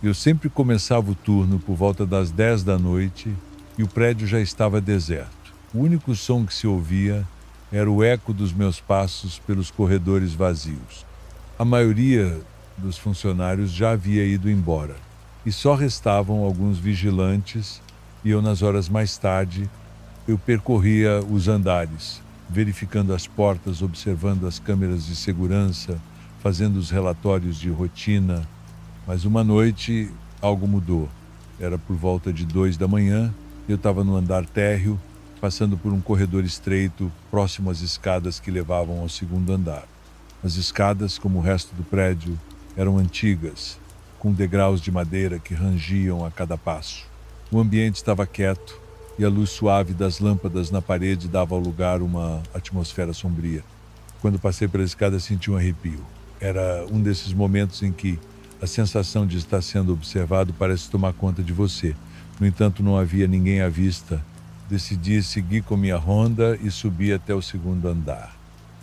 Eu sempre começava o turno por volta das 10 da noite e o prédio já estava deserto. O único som que se ouvia era o eco dos meus passos pelos corredores vazios. A maioria dos funcionários já havia ido embora e só restavam alguns vigilantes, e eu, nas horas mais tarde, eu percorria os andares, verificando as portas, observando as câmeras de segurança, fazendo os relatórios de rotina. Mas uma noite algo mudou. Era por volta de 2 da manhã, eu estava no andar térreo, passando por um corredor estreito, próximo às escadas que levavam ao segundo andar. As escadas, como o resto do prédio, eram antigas, com degraus de madeira que rangiam a cada passo. O ambiente estava quieto e a luz suave das lâmpadas na parede dava ao lugar uma atmosfera sombria. Quando passei pela escada, senti um arrepio. Era um desses momentos em que a sensação de estar sendo observado parece tomar conta de você. No entanto, não havia ninguém à vista. Decidi seguir com minha Honda e subi até o segundo andar.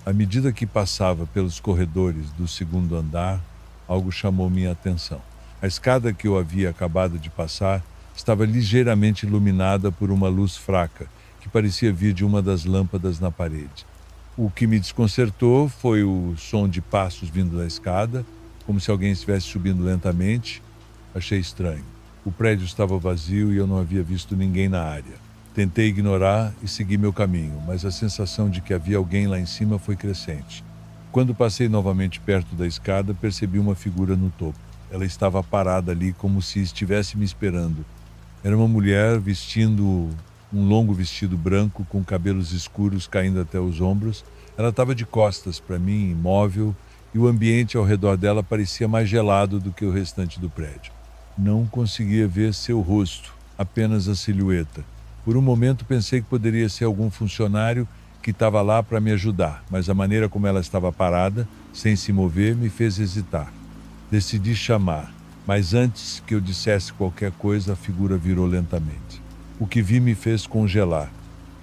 À medida que passava pelos corredores do segundo andar, algo chamou minha atenção. A escada que eu havia acabado de passar estava ligeiramente iluminada por uma luz fraca, que parecia vir de uma das lâmpadas na parede. O que me desconcertou foi o som de passos vindo da escada, como se alguém estivesse subindo lentamente. Achei estranho. O prédio estava vazio e eu não havia visto ninguém na área. Tentei ignorar e seguir meu caminho, mas a sensação de que havia alguém lá em cima foi crescente. Quando passei novamente perto da escada, percebi uma figura no topo. Ela estava parada ali como se estivesse me esperando. Era uma mulher vestindo um longo vestido branco com cabelos escuros caindo até os ombros. Ela estava de costas para mim, imóvel, e o ambiente ao redor dela parecia mais gelado do que o restante do prédio. Não conseguia ver seu rosto, apenas a silhueta. Por um momento pensei que poderia ser algum funcionário que estava lá para me ajudar, mas a maneira como ela estava parada, sem se mover, me fez hesitar. Decidi chamar, mas antes que eu dissesse qualquer coisa, a figura virou lentamente. O que vi me fez congelar.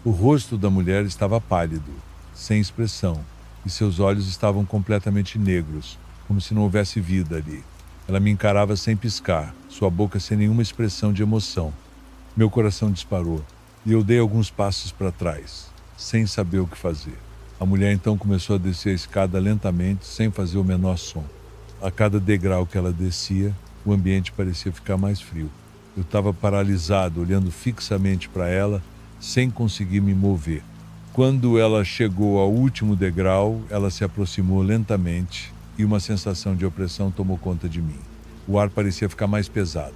O rosto da mulher estava pálido, sem expressão, e seus olhos estavam completamente negros, como se não houvesse vida ali. Ela me encarava sem piscar, sua boca sem nenhuma expressão de emoção. Meu coração disparou e eu dei alguns passos para trás, sem saber o que fazer. A mulher então começou a descer a escada lentamente, sem fazer o menor som. A cada degrau que ela descia, o ambiente parecia ficar mais frio. Eu estava paralisado, olhando fixamente para ela, sem conseguir me mover. Quando ela chegou ao último degrau, ela se aproximou lentamente e uma sensação de opressão tomou conta de mim. O ar parecia ficar mais pesado.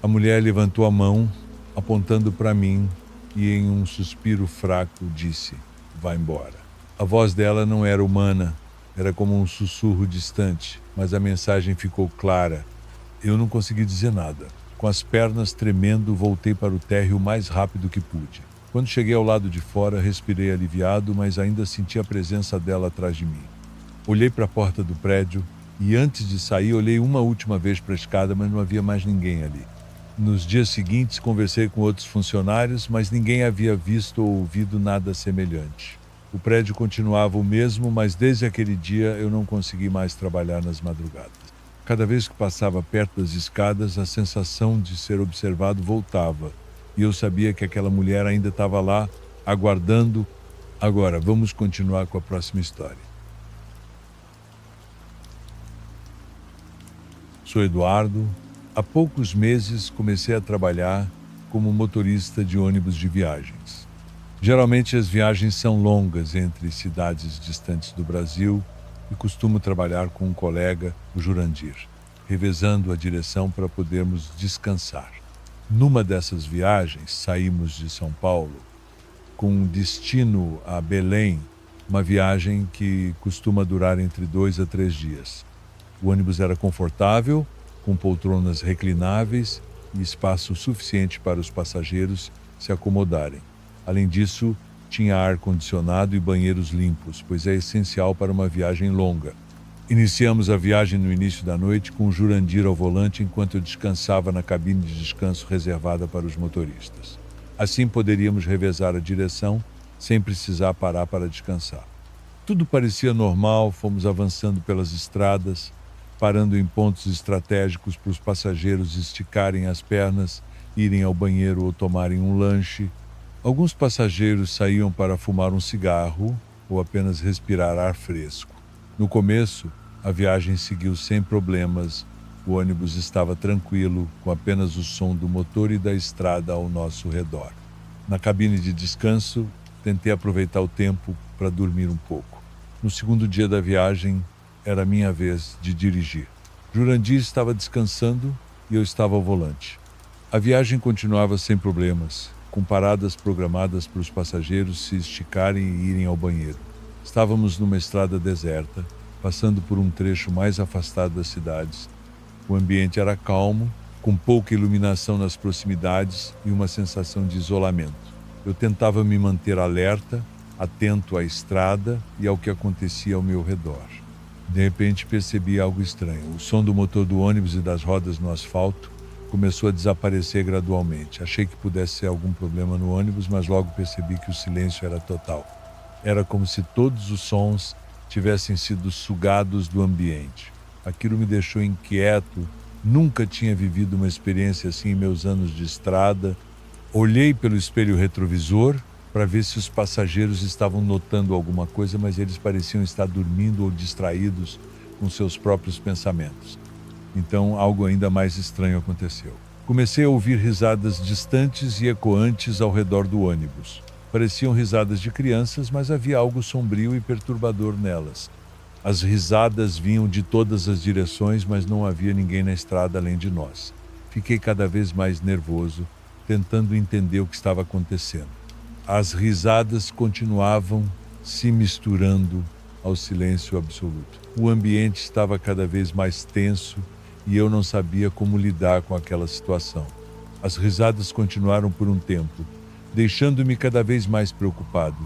A mulher levantou a mão, apontando para mim, e em um suspiro fraco disse: "Vá embora." A voz dela não era humana, era como um sussurro distante, mas a mensagem ficou clara. Eu não consegui dizer nada. Com as pernas tremendo, voltei para o térreo o mais rápido que pude. Quando cheguei ao lado de fora, respirei aliviado, mas ainda senti a presença dela atrás de mim. Olhei para a porta do prédio e antes de sair, olhei uma última vez para a escada, mas não havia mais ninguém ali. Nos dias seguintes, conversei com outros funcionários, mas ninguém havia visto ou ouvido nada semelhante. O prédio continuava o mesmo, mas desde aquele dia eu não consegui mais trabalhar nas madrugadas. Cada vez que passava perto das escadas, a sensação de ser observado voltava, e eu sabia que aquela mulher ainda estava lá, aguardando. Agora, vamos continuar com a próxima história. Sou Eduardo. Há poucos meses comecei a trabalhar como motorista de ônibus de viagens. Geralmente as viagens são longas entre cidades distantes do Brasil e costumo trabalhar com um colega, o Jurandir, revezando a direção para podermos descansar. Numa dessas viagens, saímos de São Paulo com destino a Belém, uma viagem que costuma durar entre 2 a 3 dias. O ônibus era confortável, com poltronas reclináveis e espaço suficiente para os passageiros se acomodarem. Além disso, tinha ar-condicionado e banheiros limpos, pois é essencial para uma viagem longa. Iniciamos a viagem no início da noite com o Jurandir ao volante enquanto eu descansava na cabine de descanso reservada para os motoristas. Assim poderíamos revezar a direção sem precisar parar para descansar. Tudo parecia normal, fomos avançando pelas estradas, parando em pontos estratégicos para os passageiros esticarem as pernas, irem ao banheiro ou tomarem um lanche. Alguns passageiros saíam para fumar um cigarro ou apenas respirar ar fresco. No começo, a viagem seguiu sem problemas. O ônibus estava tranquilo, com apenas o som do motor e da estrada ao nosso redor. Na cabine de descanso, tentei aproveitar o tempo para dormir um pouco. No segundo dia da viagem, era a minha vez de dirigir. Jurandir estava descansando e eu estava ao volante. A viagem continuava sem problemas, com paradas programadas para os passageiros se esticarem e irem ao banheiro. Estávamos numa estrada deserta, passando por um trecho mais afastado das cidades. O ambiente era calmo, com pouca iluminação nas proximidades e uma sensação de isolamento. Eu tentava me manter alerta, atento à estrada e ao que acontecia ao meu redor. De repente percebi algo estranho. O som do motor do ônibus e das rodas no asfalto começou a desaparecer gradualmente. Achei que pudesse ser algum problema no ônibus, mas logo percebi que o silêncio era total. Era como se todos os sons tivessem sido sugados do ambiente. Aquilo me deixou inquieto. Nunca tinha vivido uma experiência assim em meus anos de estrada. Olhei pelo espelho retrovisor para ver se os passageiros estavam notando alguma coisa, mas eles pareciam estar dormindo ou distraídos com seus próprios pensamentos. Então, algo ainda mais estranho aconteceu. Comecei a ouvir risadas distantes e ecoantes ao redor do ônibus. Pareciam risadas de crianças, mas havia algo sombrio e perturbador nelas. As risadas vinham de todas as direções, mas não havia ninguém na estrada além de nós. Fiquei cada vez mais nervoso, tentando entender o que estava acontecendo. As risadas continuavam se misturando ao silêncio absoluto. O ambiente estava cada vez mais tenso e eu não sabia como lidar com aquela situação. As risadas continuaram por um tempo, deixando-me cada vez mais preocupado.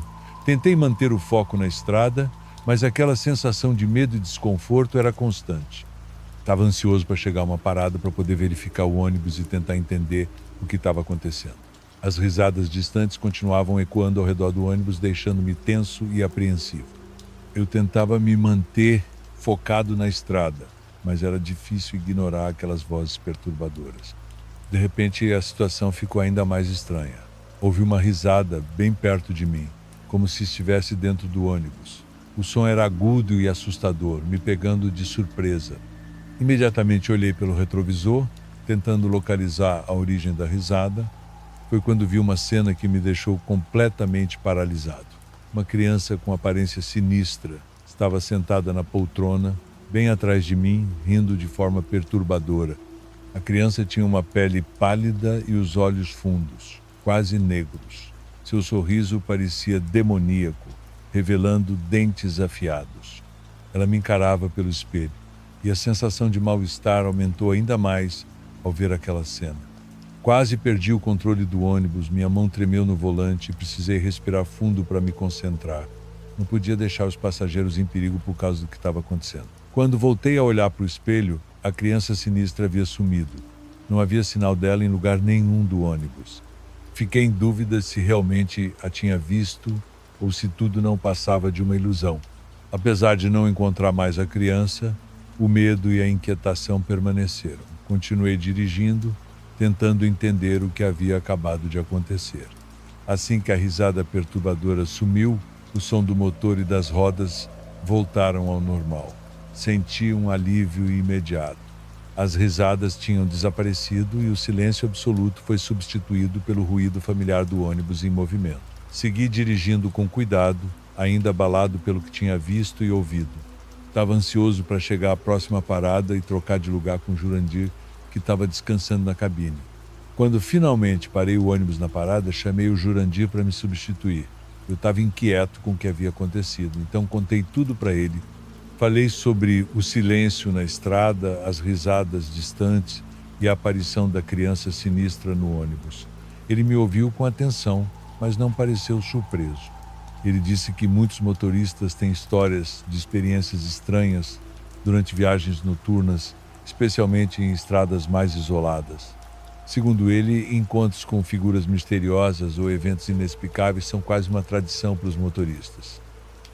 Tentei manter o foco na estrada, mas aquela sensação de medo e desconforto era constante. Estava ansioso para chegar a uma parada para poder verificar o ônibus e tentar entender o que estava acontecendo. As risadas distantes continuavam ecoando ao redor do ônibus, deixando-me tenso e apreensivo. Eu tentava me manter focado na estrada, mas era difícil ignorar aquelas vozes perturbadoras. De repente, a situação ficou ainda mais estranha. Ouvi uma risada bem perto de mim, como se estivesse dentro do ônibus. O som era agudo e assustador, me pegando de surpresa. Imediatamente olhei pelo retrovisor, tentando localizar a origem da risada. Foi quando vi uma cena que me deixou completamente paralisado. Uma criança com aparência sinistra estava sentada na poltrona, bem atrás de mim, rindo de forma perturbadora. A criança tinha uma pele pálida e os olhos fundos, quase negros. Seu sorriso parecia demoníaco, revelando dentes afiados. Ela me encarava pelo espelho, e a sensação de mal-estar aumentou ainda mais ao ver aquela cena. Quase perdi o controle do ônibus, minha mão tremeu no volante e precisei respirar fundo para me concentrar. Não podia deixar os passageiros em perigo por causa do que estava acontecendo. Quando voltei a olhar para o espelho, a criança sinistra havia sumido. Não havia sinal dela em lugar nenhum do ônibus. Fiquei em dúvida se realmente a tinha visto ou se tudo não passava de uma ilusão. Apesar de não encontrar mais a criança, o medo e a inquietação permaneceram. Continuei dirigindo, tentando entender o que havia acabado de acontecer. Assim que a risada perturbadora sumiu, o som do motor e das rodas voltaram ao normal. Senti um alívio imediato. As risadas tinham desaparecido e o silêncio absoluto foi substituído pelo ruído familiar do ônibus em movimento. Segui dirigindo com cuidado, ainda abalado pelo que tinha visto e ouvido. Estava ansioso para chegar à próxima parada e trocar de lugar com Jurandir, que estava descansando na cabine. Quando finalmente parei o ônibus na parada, chamei o Jurandir para me substituir. Eu estava inquieto com o que havia acontecido, então contei tudo para ele. Falei sobre o silêncio na estrada, as risadas distantes e a aparição da criança sinistra no ônibus. Ele me ouviu com atenção, mas não pareceu surpreso. Ele disse que muitos motoristas têm histórias de experiências estranhas durante viagens noturnas, especialmente em estradas mais isoladas. Segundo ele, encontros com figuras misteriosas ou eventos inexplicáveis são quase uma tradição para os motoristas.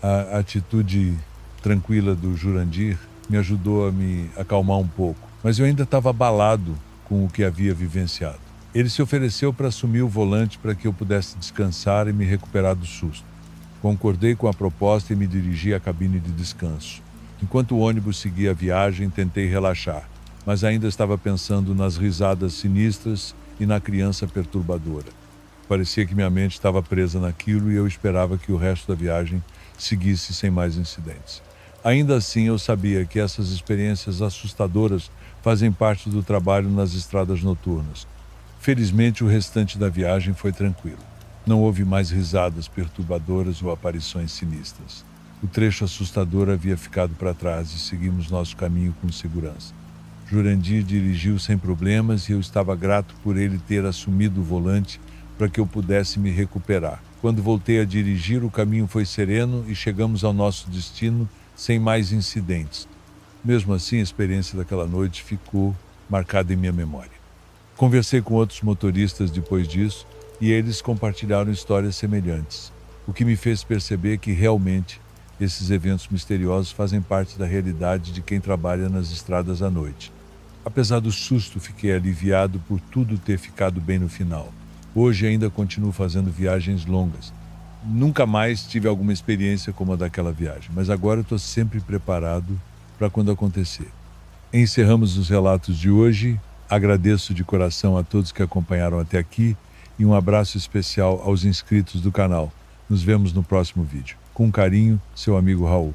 A atitude tranquila do Jurandir me ajudou a me acalmar um pouco, mas eu ainda estava abalado com o que havia vivenciado. Ele se ofereceu para assumir o volante para que eu pudesse descansar e me recuperar do susto. Concordei com a proposta e me dirigi à cabine de descanso. Enquanto o ônibus seguia a viagem, tentei relaxar, mas ainda estava pensando nas risadas sinistras e na criança perturbadora. Parecia que minha mente estava presa naquilo e eu esperava que o resto da viagem seguisse sem mais incidentes. Ainda assim, eu sabia que essas experiências assustadoras fazem parte do trabalho nas estradas noturnas. Felizmente, o restante da viagem foi tranquilo. Não houve mais risadas perturbadoras ou aparições sinistras. O trecho assustador havia ficado para trás e seguimos nosso caminho com segurança. Jurandir dirigiu sem problemas e eu estava grato por ele ter assumido o volante para que eu pudesse me recuperar. Quando voltei a dirigir, o caminho foi sereno e chegamos ao nosso destino sem mais incidentes. Mesmo assim, a experiência daquela noite ficou marcada em minha memória. Conversei com outros motoristas depois disso e eles compartilharam histórias semelhantes, o que me fez perceber que realmente esses eventos misteriosos fazem parte da realidade de quem trabalha nas estradas à noite. Apesar do susto, fiquei aliviado por tudo ter ficado bem no final. Hoje ainda continuo fazendo viagens longas. Nunca mais tive alguma experiência como a daquela viagem, mas agora estou sempre preparado para quando acontecer. Encerramos os relatos de hoje. Agradeço de coração a todos que acompanharam até aqui e um abraço especial aos inscritos do canal. Nos vemos no próximo vídeo. Com carinho, seu amigo Raul.